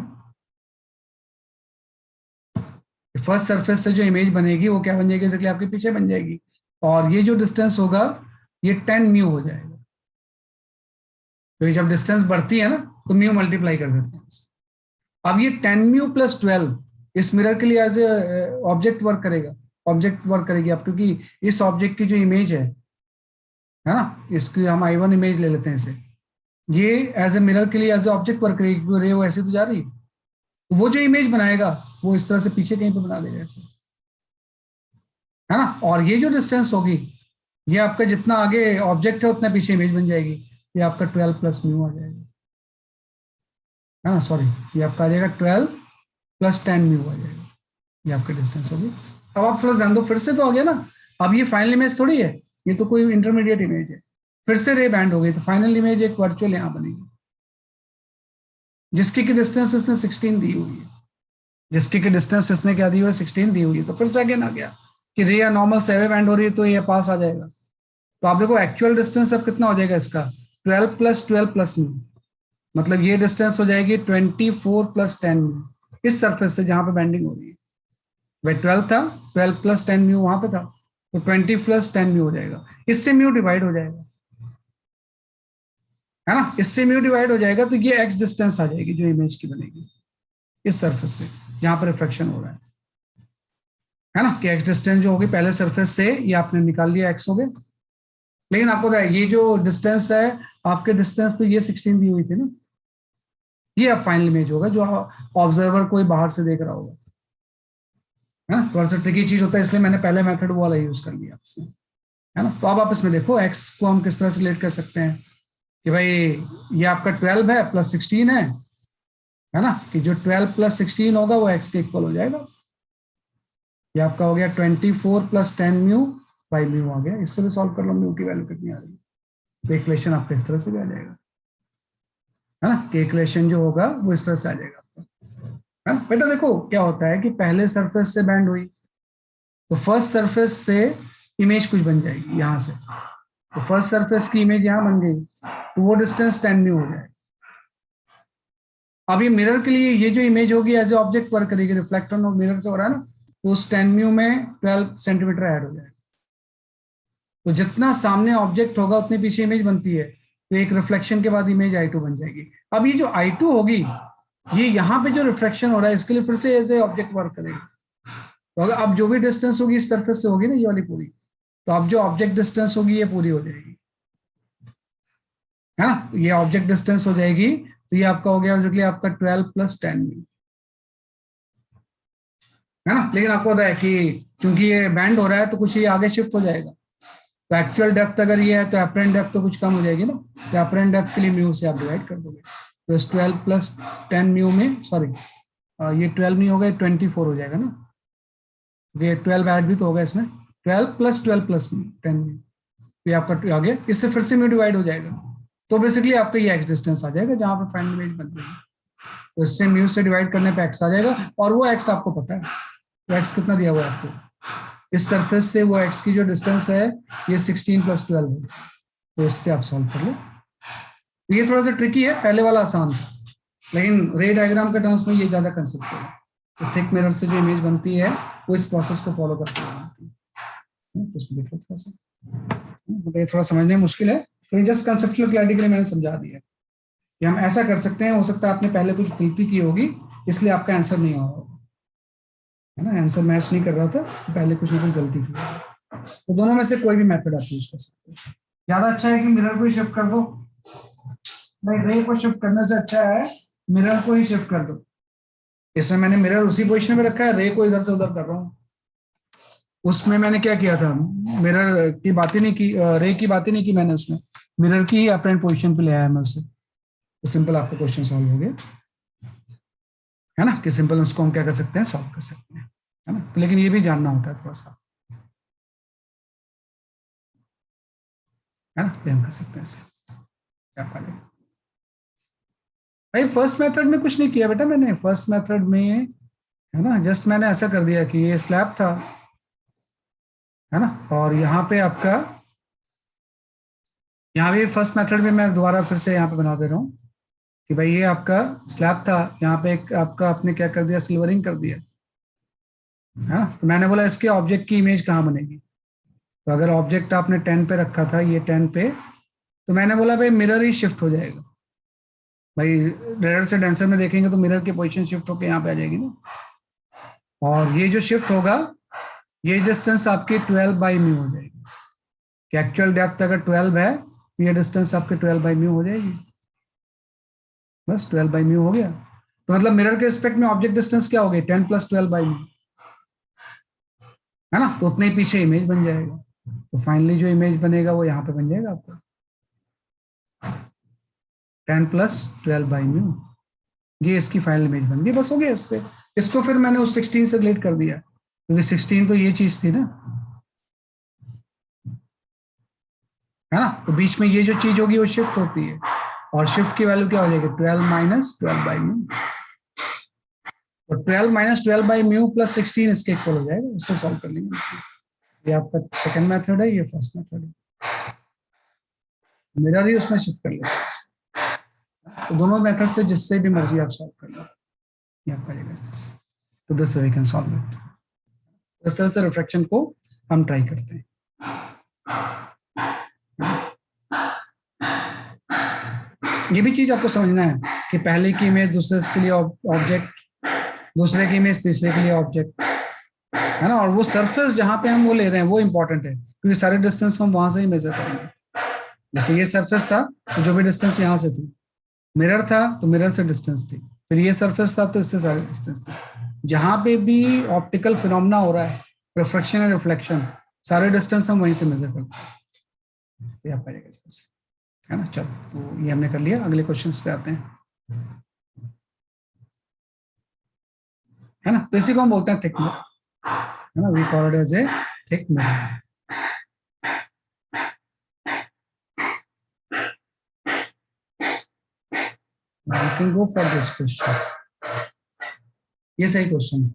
Speaker 1: फर्स्ट सरफेस से जो इमेज बनेगी वो क्या बन जाएगी, इसके आपके पीछे बन जाएगी, और ये जो डिस्टेंस होगा ये 10 म्यू हो जाएगा, तो जब डिस्टेंस बढ़ती है ना तो म्यू मल्टीप्लाई कर देते हैं। अब ये 10 म्यू प्लस 12 इस मिरर के लिए एज ए ऑब्जेक्ट वर्क करेगा, ऑब्जेक्ट वर्क करेगी आप, क्योंकि इस ऑब्जेक्ट की जो इमेज है ना, इसकी हम I1 इमेज ले लेते हैं इसे, ये एज ए मिरर के लिए एज ए ऑब्जेक्ट वर्क करेगी, क्योंकि रे वो ऐसे तो जा रही है, तो वो जो इमेज बनाएगा वो इस तरह से पीछे कहीं पे बना देगा ऐसे, है ना। और ये जो डिस्टेंस होगी ये आपका जितना आगे ऑब्जेक्ट है उतना पीछे इमेज बन जाएगी, ये आपका 12 प्लस म्यू आ जाएगा, हाँ सॉरी, ये आपका आ जाएगा 12 प्लस 10 म्यू आ जाएगा, ये आपकी डिस्टेंस होगी। अब आप थोड़ा ध्यान दो, फिर से तो आ गया ना, अब ये फाइनल इमेज थोड़ी है, ये तो कोई इंटरमीडिएट इमेज है, फिर से रे बैंड हो गई, तो फाइनल इमेज एक वर्चुअल यहाँ बनेगी, जिसकी की डिस्टेंस इसने 16 दी हुई है, जिसकी की डिस्टेंस इसने क्या दी हुई है 16 दी हुई है, तो फिर से अगेन आ गया कि रे या नॉर्मल से बैंड हो रही है तो ये पास आ जाएगा। तो आप देखो एक्चुअल डिस्टेंस अब कितना हो जाएगा इसका, 12 प्लस 12 प्लस म्यू, मतलब ये डिस्टेंस हो जाएगी 24 प्लस 10 म्यू इस सरफेस से जहां पे बैंडिंग हो रही है। वह 12 था, 12 प्लस 10 म्यू वहां पे था, तो 20 प्लस 10 म्यू हो जाएगा, इससे म्यू डिवाइड हो जाएगा, है ना, इससे म्यू डिवाइड हो जाएगा, तो ये एक्स डिस्टेंस आ जाएगी जो इमेज की बनेगी इस सरफेस से जहां पर रिफ्लेक्शन हो रहा है ना, कि एक्स डिस्टेंस जो होगी पहले सरफेस से, ये आपने निकाल लिया एक्स हो गया। लेकिन आपको पता है ये जो डिस्टेंस है, आपके डिस्टेंस तो ये 16 दी हुई थी ना, ये अब फाइनल इमेज होगा जो ऑब्जर्वर कोई बाहर से देख रहा होगा, है ना, थोड़ा सा ट्रिकी चीज होता है, इसलिए मैंने पहले मेथड वो वाला यूज कर लिया इसमें, है ना। तो अब आप इसमें देखो एक्स को हम किस तरह से रिलेट कर सकते हैं कि भाई ये आपका 12 है प्लस 16 है ना, कि जो 12 प्लस 16 होगा वो एक्स के इक्वल हो जाएगा, ये आपका हो गया 24 प्लस 10 म्यू बाई म्यू आ गया, इससे भी सॉल्व कर लो म्यू की वैल्यू कितनी आ रही है, तो इक्वेशन आपका इस तरह से भी आ जाएगा, है ना, कि इक्वेशन जो होगा वो इस तरह से आ जाएगा आपका, है ना। बेटा देखो क्या होता है कि पहले सरफेस से बैंड हुई, तो फर्स्ट सरफेस से इमेज कुछ बन जाएगी यहां से, तो फर्स्ट सरफेस की इमेज यहां बन गई, तो वो डिस्टेंस 10 म्यू हो जाएगा। अब ये मिरर के लिए ये जो इमेज होगी एज ए ऑब्जेक्ट वर्क करेगी, रिफ्लेक्टर और मिरर से हो रहा है ना, तो उस 10 म्यू में 12 सेंटीमीटर ऐड हो जाएगा, तो जितना सामने ऑब्जेक्ट होगा उतने पीछे इमेज बनती है, तो एक रिफ्लेक्शन के बाद इमेज I2 बन जाएगी। अब ये जो I2 होगी, ये यहाँ पे जो रिफ्लेक्शन हो रहा है इसके लिए फिर से एज ए ऑब्जेक्ट वर्क करेगी, तो अगर अब जो भी डिस्टेंस होगी इस सरफेस से होगी ना ये वाली पूरी, तो अब जो ऑब्जेक्ट डिस्टेंस होगी ये पूरी हो जाएगी, है ना, ये ऑब्जेक्ट डिस्टेंस हो जाएगी, तो ये आपका हो गया बेसिकली आपका 12 प्लस 10 है ना। लेकिन आपको पता है कि क्योंकि ये बैंड हो रहा है तो कुछ ये आगे शिफ्ट हो जाएगा, तो एक्चुअल डेप्थ अगर ये है तो एपरेंट डेप्थ तो कुछ कम हो जाएगी ना, तो एपरेंट डेप्थ के लिए म्यू से आप डिवाइड कर दोगे, तो इस 12 प्लस 10 म्यू में सॉरी ये 12 नहीं होगा, 24 हो जाएगा ना, ये 12 ऐड भी तो होगा इसमें, 12 प्लस 12 प्लस 10 म्यू, ये आपका आगे इससे फिर से म्यू डिवाइड हो जाएगा, तो बेसिकली आपका ये एक्स डिस्टेंस आ जाएगा जहां पर फाइनल इमेज बन जाएगी, तो इससे म्यू से डिवाइड करने पे एक्स आ जाएगा, और वो एक्स आपको पता है, तो एक्स कितना दिया हुआ है आपको, इस सरफेस से वो एक्स की जो डिस्टेंस है ये 16 प्लस 12 है, तो इससे आप सॉल्व कर लो। तो ये थोड़ा सा ट्रिकी है, पहले वाला आसान था, लेकिन रे डायग्राम के टर्म्स में ये ज्यादा कंसेप्ट है, तो थिक मिरर से जो इमेज बनती है वो इस प्रोसेस को फॉलो करती है, तो इसमें देखो थोड़ा सा, तो ये थोड़ा समझने में मुश्किल है, तो जस्ट कंसेप्चुअल क्लैरिटी के लिए मैंने समझा दिया कि हम ऐसा कर सकते हैं, हो सकता है आपने पहले कुछ गलती की होगी इसलिए आपका आंसर नहीं आ रहा होगा, है ना, आंसर मैच नहीं कर रहा था, पहले कुछ ना कुछ गलती की, तो दोनों में से कोई भी मेथड आप यूज कर सकते हो। ज्यादा अच्छा है कि मिरर को ही शिफ्ट कर दो, नहीं रे को शिफ्ट करने से अच्छा है मिरर को ही शिफ्ट कर दो, इसमें मैंने मिरर उसी पोजीशन में रखा है, रे को इधर से उधर कर रहा हूँ, उसमें मैंने क्या किया था, मिरर की बात ही नहीं की, रे की बात ही नहीं की मैंने, उसमें मिरर की ही अपने पोजीशन पे ले आया मैं उससे, तो सिंपल आपका क्वेश्चन सॉल्व हो गया, है ना, कि सिंपल उसको हम क्या कर सकते हैं, सॉल्व कर सकते हैं, है ना, तो लेकिन ये भी जानना होता है थोड़ा सा, है ना, ये हम कर सकते हैं ऐसे, क्या फायदा। भाई फर्स्ट मेथड में कुछ नहीं किया बेटा मैंने, फर्स्ट मेथड में है ना जस्ट मैंने ऐसा कर दिया कि ये स्लैब था, है ना, और यहाँ पे आपका, यहाँ भी फर्स्ट मेथड में मैं दोबारा फिर से यहाँ पे बना दे रहा हूँ कि भाई ये आपका स्लैब था, यहाँ पे एक आपका आपने क्या कर दिया, सिल्वरिंग कर दिया, है ना, तो मैंने बोला इसके ऑब्जेक्ट की इमेज कहाँ बनेगी, तो अगर ऑब्जेक्ट आपने 10 पे रखा था, ये 10 पे, तो मैंने बोला भाई मिरर ही शिफ्ट हो जाएगा, भाई रेडर से डेंसर में देखेंगे तो मिरर की पोजीशन शिफ्ट होकर यहाँ पे आ जाएगी ना, और ये जो शिफ्ट होगा ये डिस्टेंस आपकी 12 बाई म्यू हो जाएगी, कि एक्चुअल डेप्थ अगर 12 है तो ये डिस्टेंस आपके 12 बाई म्यू हो जाएगी, बस 12 बाई म्यू हो गया, तो मतलब मिरर के रिस्पेक्ट में ऑब्जेक्ट डिस्टेंस क्या हो गई, 10 प्लस 12 बाई म्यू, है ना, तो उतने ही पीछे इमेज बन जाएगा, तो फाइनली जो इमेज बनेगा वो यहाँ पे बन जाएगा आपको 10 प्लस 12 बाई म्यू, ये इसकी फाइनल इमेज बन गई, बस हो गया इससे। इसको फिर मैंने उस 16 से रिलेट कर दिया, क्योंकि 16 तो ये चीज थी ना, है ना। तो बीच में ये जो चीज होगी वो शिफ्ट होती है, और शिफ्ट की वैल्यू क्या हो जाएगी, 12 माइनस 12 बाई म्यू। तो 12 माइनस 12 बाई म्यू प्लस 16 इसके इक्वल हो जाएगा, उससे सॉल्व कर लेंगे इसमें। ये आपका सेकंड मेथड है, ये फर्स्ट मेथड है। मेरा भी उसमें शिफ्ट कर लेते हैं, तो दोनों मेथड से जिससे भी मर्जी आप सॉल्व कर लो, ये आपका जाएगा इस तरह से। तो this way we can solve it. इस तरह से रिफ्रैक्शन को हम ट्राई करते हैं। ये भी चीज आपको समझना है कि पहले की इमेज दूसरे के लिए ऑब्जेक्ट, दूसरे की इमेज तीसरे के लिए ऑब्जेक्ट, है ना। और वो सरफेस जहां पे हम वो ले रहे हैं वो इंपॉर्टेंट है, क्योंकि सारे डिस्टेंस हम वहां से ही मेजर करेंगे। जैसे ये सरफेस था तो जो भी डिस्टेंस यहाँ से थी, मिरर था तो मिरर से डिस्टेंस थी, फिर ये सरफेस था तो इससे सारे डिस्टेंस थे। जहां पे भी ऑप्टिकल फिनोमेना हो रहा है, रिफ्रैक्शन एंड रिफ्लेक्शन, सारे डिस्टेंस हम वहीं से मेजर करते हैं। तो ये आपका जाएगा इस तरह से, है ना। चलो, तो ये हमने कर लिया, अगले क्वेश्चन पे आते हैं, है ना। तो इसी को हम बोलते हैं थिक मिरर, है ना, we call it as a thick mirror. You can go for this question, ये सही क्वेश्चन है।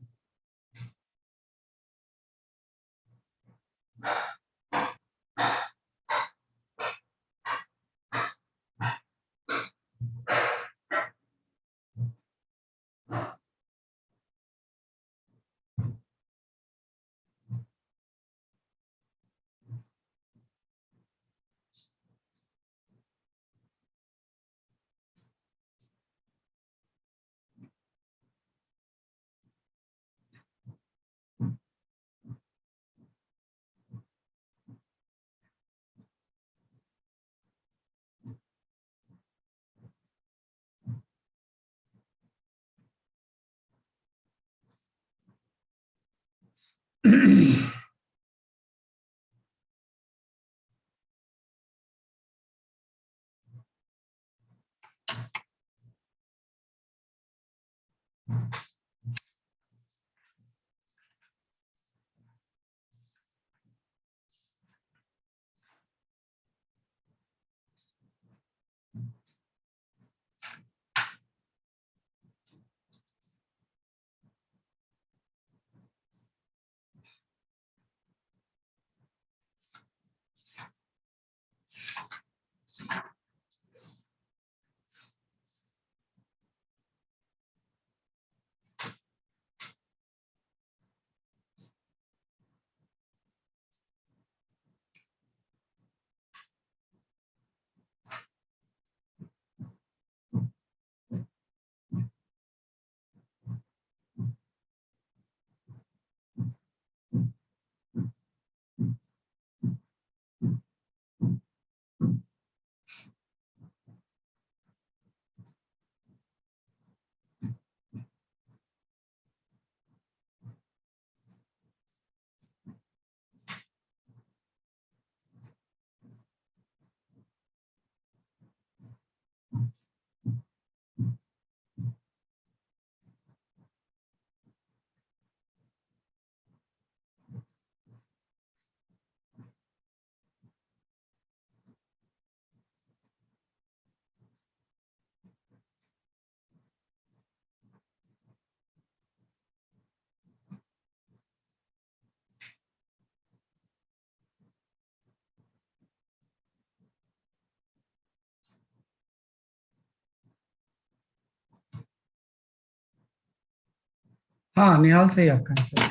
Speaker 1: हाँ, निहाल सही आपका आंसर।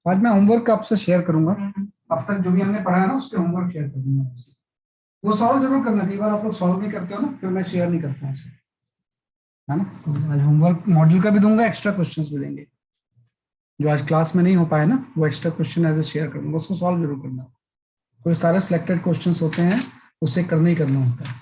Speaker 1: आज मैं होमवर्क आपसे शेयर करूंगा, अब तक जो भी हमने पढ़ा है ना उसके होमवर्क शेयर करूंगा आपसे। वो सॉल्व जरूर करना, कई बार आप लोग सॉल्व नहीं करते हो ना, फिर मैं शेयर नहीं करता उसे, है ना। तो आज होमवर्क मॉड्यूल का भी दूंगा, एक्स्ट्रा क्वेश्चंस भी देंगे, जो आज क्लास में नहीं हो पाए ना, वो extra question as a share करूंगा, उसको सॉल्व जरूर करना। कोई सारे सिलेक्टेड क्वेश्चंस होते हैं, उसे करना ही करना होता है।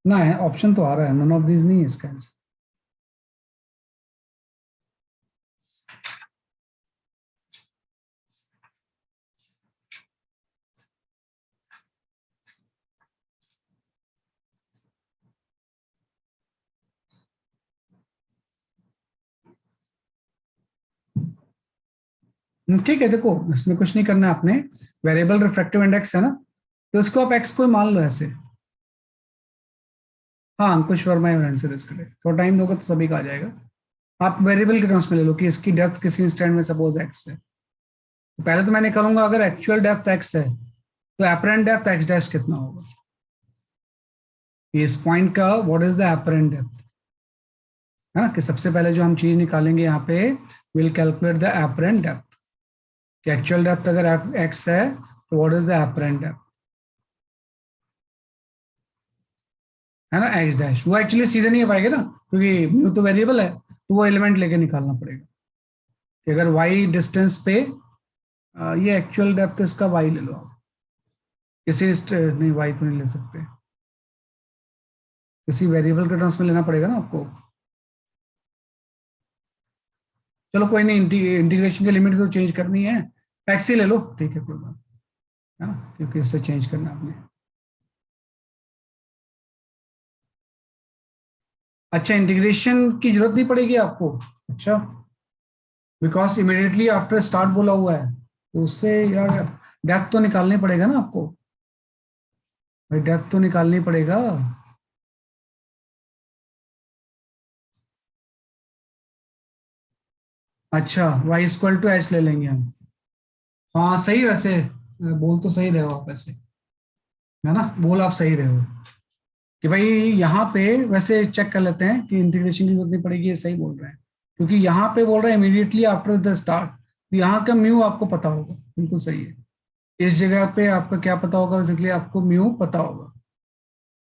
Speaker 1: ना है, ऑप्शन तो आ रहा है, नन ऑफ दीज नहीं है इसका आंसर। ठीक है, देखो इसमें कुछ नहीं करना है आपने, वेरिएबल रिफ्रैक्टिव इंडेक्स है ना, तो इसको आप एक्स को मान लो ऐसे। हाँ, अंकुश वर्मा है आंसर इसके लिए, थोड़ा टाइम दोगे तो सभी का आ जाएगा। आप वेरिएबल के टर्म्स में ले लो कि इसकी डेप्थ किसी इंस्टेंट में सपोज एक्स है, तो पहले तो मैं निकालूंगा अगर एक्चुअल डेप्थ एक्स है तो एपरेंट डेप्थ एक्स डैश कितना होगा, इस पॉइंट का what is the apparent depth, है ना, कि सबसे पहले जो हम चीज निकालेंगे यहाँ पे, will calculate the apparent depth, कि एक्चुअल डेप्थ अगर एक्स है तो what is the apparent depth, है ना, एक्स डैश। वो एक्चुअली सीधे नहीं पाएगा ना, क्योंकि म्यू तो वेरिएबल है, तो वो एलिमेंट लेके निकालना पड़ेगा कि अगर वाई डिस्टेंस पे ये एक्चुअल डेप्थ इसका वाई ले लो आप, किसी नहीं वाई तो नहीं ले सकते, किसी वेरिएबल के टर्म्स में लेना पड़ेगा ना आपको। चलो कोई नहीं, इंटीग्रेशन की लिमिट तो चेंज करनी है, एक्स ही ले लो, ठीक है कोई बात, है ना, क्योंकि इससे चेंज करना आपने। अच्छा, इंटीग्रेशन की जरूरत नहीं पड़ेगी आपको, अच्छा, बिकॉज इमिडिएटली आफ्टर स्टार्ट बोला हुआ है, तो उससे यार डेप्थ तो निकालनी पड़ेगा ना आपको, भाई डेप्थ तो निकालनी पड़ेगा। अच्छा, वाई इक्वल टू एच ले लेंगे हम। हाँ सही, वैसे बोल तो सही रहे हो आप वैसे, है ना, बोल आप सही रहे हो कि भाई यहाँ पे वैसे चेक कर लेते हैं कि इंटीग्रेशन की जरूरत नहीं पड़ेगी, ये सही बोल रहे हैं, क्योंकि यहाँ पे बोल रहे हैं इमीडिएटली आफ्टर द स्टार्ट, तो यहाँ का म्यू आपको पता होगा, बिल्कुल सही है, इस जगह पे आपका क्या पता होगा, बेसिकली आपको म्यू पता होगा,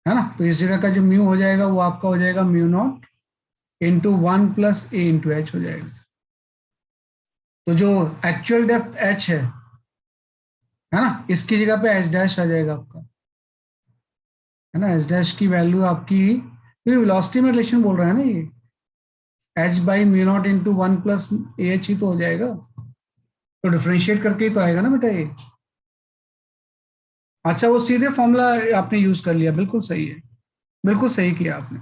Speaker 1: है ना, तो इस जगह का जो म्यू हो जाएगा वो आपका हो जाएगा mu not into 1 + a × h हो जाएगा। तो जो एक्चुअल डेप्थ h है ना, इसकी जगह पे एच डैश आ जाएगा आपका, है ना, एच डैश की वैल्यू आपकी, क्योंकि वेलोसिटी में रिलेशन बोल रहा है ना ये, h/μ0 × 1 + ah ही तो हो जाएगा, तो डिफरेंशिएट करके ही तो आएगा ना बेटा ये। अच्छा, वो सीधे फॉर्मूला आपने यूज कर लिया, बिल्कुल सही है, बिल्कुल सही किया आपने,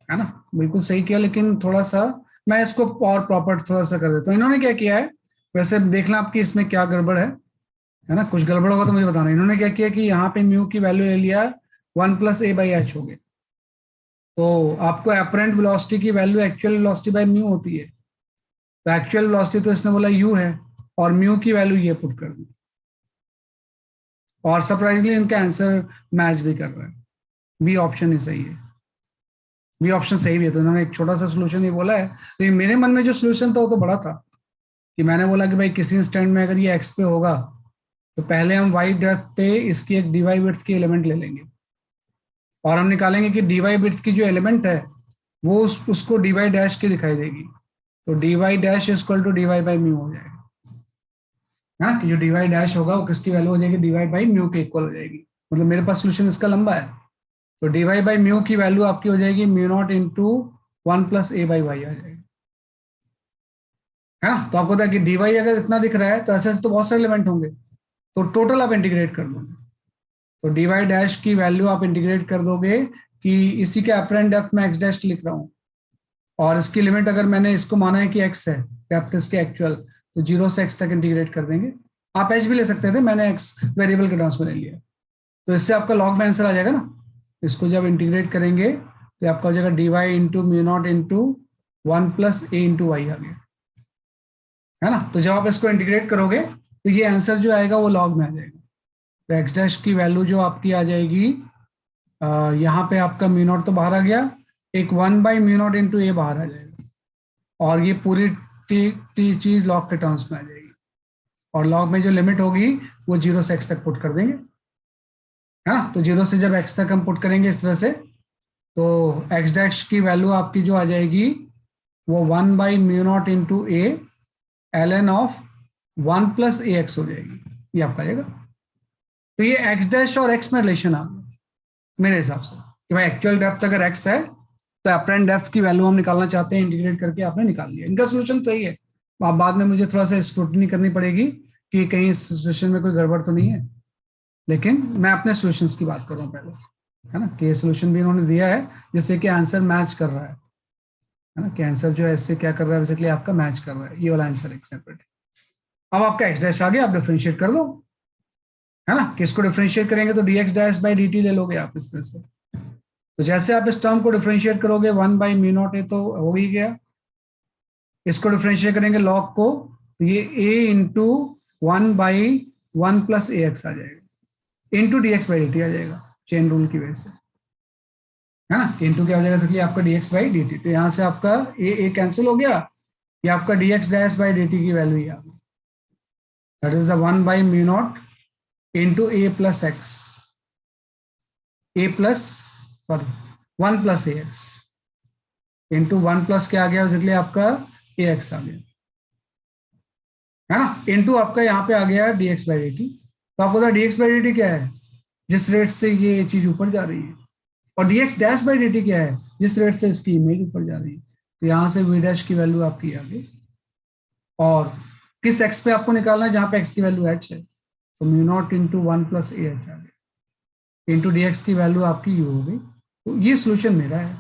Speaker 1: है ना, बिल्कुल सही किया, लेकिन थोड़ा सा मैं इसको और प्रॉपर थोड़ा सा कर देता हूँ। इन्होंने क्या किया है, वैसे देखना आपकी इसमें क्या गड़बड़ है ना, कुछ गड़बड़ होगा तो मुझे बताना। इन्होंने क्या किया कि यहाँ पे म्यू की वैल्यू ले लिया 1 + a/h हो गया, तो आपको एपरेंट वेलोसिटी की value actual velocity by mu होती है, तो एक्चुअल वेलोसिटी तो इसने बोला u है, और म्यू की वैल्यू ये पुट कर दी, और सरप्राइजली इनका आंसर मैच भी कर रहा है, बी ऑप्शन ही सही है, बी ऑप्शन सही भी है। तो इन्होंने एक छोटा सा सोल्यूशन ही बोला है, लेकिन मेरे मन में जो सोल्यूशन था वो तो बड़ा था, कि मैंने बोला कि भाई किसी इंस्टेंट में अगर ये एक्स पे होगा तो पहले हम वाई डेप्थ पे इसकी एक dy विड्थ की एलिमेंट ले लेंगे, और हम निकालेंगे कि dy विड्थ की जो एलिमेंट है वो उसको dy डैश की दिखाई देगी, तो dy डैश इक्वल टू dy/म्यू हो जाएगा, हाँ, कि जो dy डैश होगा वो किसकी वैल्यू हो जाएगी, dy/म्यू के इक्वल हो जाएगी, मतलब मेरे पास सोल्यूशन इसका लंबा है, तो dy/म्यू की वैल्यू आपकी हो जाएगी μ0 इंटू 1 + a/y आ जाएगी, है ना। तो आपको पता है कि dy अगर इतना दिख रहा है तो ऐसे तो बहुत सारे एलिमेंट होंगे, तो टोटल आप इंटीग्रेट कर दोगे, तो dy डैश की वैल्यू आप इंटीग्रेट कर दोगे कि इसी के एपरेंट डेप्थ में एक्स डैश लिख रहा हूं, और इसकी लिमिट अगर मैंने इसको माना है कि x है डेप्थ इसके एक्चुअल, तो 0 से x तक इंटीग्रेट कर देंगे। आप h भी ले सकते थे, मैंने x वेरिएबल के टर्म्स में ले लिया, तो इससे आपका लॉग में आंसर आ जाएगा ना, इसको जब इंटीग्रेट करेंगे तो आपका हो जाएगा dy इंटू μ0 इंटू 1 + a/y आ गया, है ना। तो जब आप इसको इंटीग्रेट करोगे तो ये आंसर जो आएगा वो लॉग में आ जाएगा, तो एक्स डैश की वैल्यू जो आपकी आ जाएगी, यहाँ पे आपका μ0 तो बाहर आ गया, एक 1/μ0 इंटू a बाहर आ जाएगा, और ये पूरी टी चीज लॉग के टर्म्स में आ जाएगी, और लॉग में जो लिमिट होगी वो 0 से x तक पुट कर देंगे, है ना। तो 0 से जब x तक हम पुट करेंगे इस तरह से, तो एक्स डैश की वैल्यू आपकी जो आ जाएगी वो 1 by mu not into A ln of 1 plus a x हो जाएगी, ये आपका आएगा। तो ये एक्स डैश और एक्स में रिलेशन आ गया मेरे हिसाब से कि भाई एक्चुअल डेप्थ अगर एक्स है तो अपरेंट डेप्थ की वैल्यू हम निकालना चाहते हैं, इंटीग्रेट करके आपने निकाल लिया। इनका सोल्यूशन सही है, आप बाद में मुझे थोड़ा सा स्क्रूटनी करनी पड़ेगी कि कहीं सोल्यूशन में कोई गड़बड़ तो नहीं है, लेकिन मैं अपने सोल्यूशंस की बात कर रहा हूँ पहले, है ना, कि ये सोल्यूशन भी इन्होंने दिया है जिससे कि आंसर मैच कर रहा है ना, कि आंसर जो है इससे क्या कर रहा है, बेसिकली आपका मैच कर रहा है, ये वाला आंसर एक सेपरेट है। अब आपका एक्स डैश आ गया, आप डिफरेंशिएट कर दो, है ना, किसको डिफरेंशिएट करेंगे तो dx डैश बाई dt ले लोगे आप इस तरह से। तो जैसे आप इस टर्म को डिफरेंशिएट करोगे 1 बाई म्यू नॉट ए तो हो ही गया, इसको डिफरेंशिएट करेंगे log को तो ये a into 1 by 1 plus a x आ जाएगा, into d x by d t आ जाएगा चेन रूल की वजह से, है ना, इंटू क्या हो जाएगा इसलिए आपका D x by d T. तो यहाँ से आपका ए कैंसिल हो गया, ये आपका D x dash by d T की वैल्यू ही आ गई, that is the 1 by mu not into A plus x, A plus sorry 1 plus a x into 1 plus क्या आ गया इसलिए आपका ए एक्स आ गया, है ना, इंटू आपका यहाँ पे आ गया D x by d T. तो आपको D x by d T क्या है, जिस रेट से ये चीज ऊपर जा रही है, और D x dash by d T क्या है, जिस रेट से इसकी इमेज ऊपर जा रही है। तो यहाँ से वी डैश की वैल्यू आपकी आ गई, और किस एक्स पे आपको निकालना है, जहाँ पे एक्स की वैल्यू एच है, तो mu not into 1 plus a h आ गया, इंटू डी एक्स की वैल्यू आपकी यू हो गई। तो ये सोल्यूशन मेरा है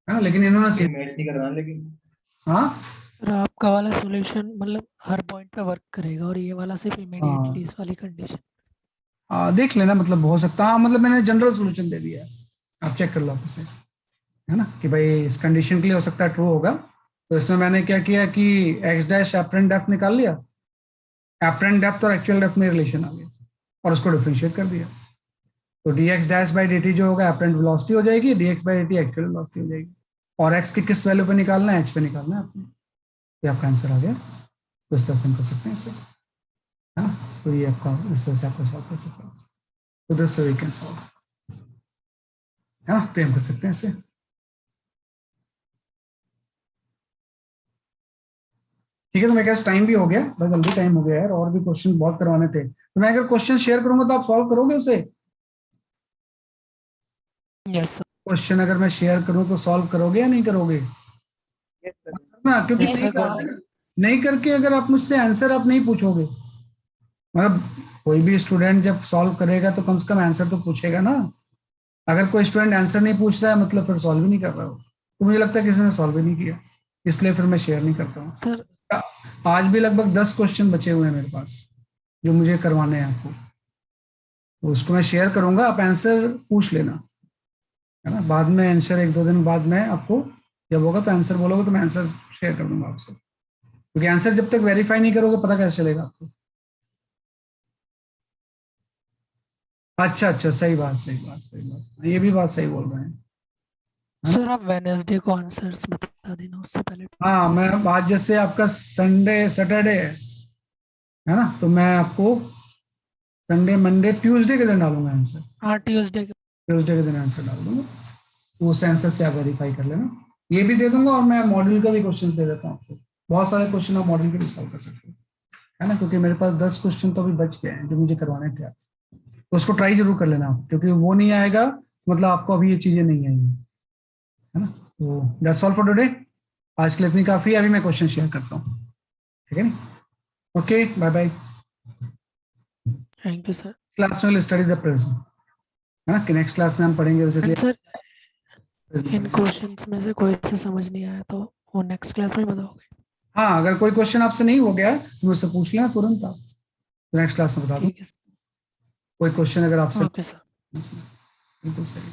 Speaker 1: ना, लेकिन इन्होंने
Speaker 3: मैच नहीं करना लेकिन।
Speaker 1: हाँ
Speaker 4: सर आपका वाला सॉल्यूशन मतलब हर पॉइंट पे वर्क करेगा और ये वाला सिर्फ इमीडिएटली इस वाली कंडीशन।
Speaker 1: देख लेना, मतलब हो सकता है, हाँ, मतलब मैंने जनरल सोल्यूशन दे दिया है, आप चेक कर लो आपसे, है ना, कि भाई इस कंडीशन के लिए हो सकता है ट्रू होगा। तो इसमें मैंने क्या किया कि एक्स डैश अपरेंट डेप्थ निकाल लिया, अपरेंट डेप्थ और एक्चुअल डेप्थ में रिलेशन आ गया और उसको डिफरेंशिएट कर दिया। तो D x dash by d T जो होगा अपरेंट वेलोसिटी हो जाएगी, D x by d T actual velocity हो जाएगी, और एक्स की किस वैल्यू पे निकालना है, एच पे निकालना है आपने, ये आपका आंसर आ गया। तो इस तरह से हम कर सकते हैं इसे, है ना, तो ये आपका इस तरह से आपको सॉल्व कर सकते हैं, तो दिस वी कैन सॉल्व, है ना, तो हम कर सकते हैं इसे। ठीक है, तो मेरे पास टाइम भी हो गया, बहुत जल्दी टाइम हो गया यार, और भी क्वेश्चन बहुत करवाने थे, तो मैं अगर क्वेश्चन शेयर करूंगा तो आप सॉल्व करोगे उसे?
Speaker 4: Yes sir.
Speaker 1: क्वेश्चन अगर मैं शेयर करूं तो सॉल्व करोगे या नहीं करोगे? ना, क्योंकि
Speaker 4: Yes, sir.
Speaker 1: नहीं करके अगर आप मुझसे आंसर आप नहीं पूछोगे, मतलब कोई भी स्टूडेंट जब सॉल्व करेगा तो कम से कम आंसर तो पूछेगा ना। अगर कोई स्टूडेंट आंसर नहीं पूछ रहा है मतलब फिर सॉल्व ही नहीं कर रहा हो, तो मुझे लगता है किसी ने सॉल्व ही नहीं किया, इसलिए फिर मैं शेयर नहीं करता हूँ।
Speaker 4: सर
Speaker 1: आज भी लगभग 10 क्वेश्चन बचे हुए हैं मेरे पास जो मुझे करवाने हैं आपको, तो उसको मैं शेयर करूंगा, आप आंसर पूछ लेना, है ना, बाद में आंसर 1-2 दिन बाद में आपको जब होगा तो आंसर बोलोगे तो मैं आंसर शेयर कर दूंगा आपसे, क्योंकि आंसर जब तक वेरीफाई नहीं करोगे पता कैसे चलेगा आपको। अच्छा अच्छा, सही बात सही बात सही बात, ये भी बात सही बोल रहे हैं।
Speaker 4: सर आप वेडनेसडे को आंसर्स बता देना उससे पहले।
Speaker 1: हाँ, मैं आज जैसे आपका संडे सैटरडे है ना, तो मैं आपको संडे मंडे ट्यूसडे के दिन डालूंगा आंसर,
Speaker 4: हाँ ट्यूसडे
Speaker 1: ट्यूसडे के दिन आंसर डाल दूंगा, उस आंसर से आप वेरीफाई कर लेना। ये भी दे दूंगा और मैं मॉड्यूल का भी क्वेश्चन दे देता हूँ आपको, बहुत सारे क्वेश्चन आप मॉड्यूल के भी सॉल्व कर सकते हो, है ना, क्योंकि मेरे पास 10 क्वेश्चन तो अभी बच गए हैं जो मुझे करवाने थे, तो उसको ट्राई जरूर कर लेना आप, क्योंकि वो नहीं आएगा मतलब आपको अभी ये चीजें नहीं आएंगी, है ना। तो दैट्स ऑल फॉर टुडे, आज के लिए इतनी काफी है, अभी मैं क्वेश्चन शेयर करता हूँ, ठीक है ना, okay bye bye.
Speaker 4: Thank you sir.
Speaker 1: Class में स्टडी द प्रेजेंट, है ना, कि नेक्स्ट क्लास में हम पढ़ेंगे
Speaker 4: एंड सर इन क्वेश्चंस में से कोई से समझ नहीं आया तो वो नेक्स्ट क्लास में बताओगे?
Speaker 1: हाँ, अगर कोई क्वेश्चन आपसे नहीं हो गया तो मुझसे पूछ लेना तुरंत, आप नेक्स्ट क्लास में बता दो
Speaker 4: ठीक है
Speaker 1: कोई क्वेश्चन अगर आपसे।
Speaker 4: Okay sir.
Speaker 1: बिल्कुल सही।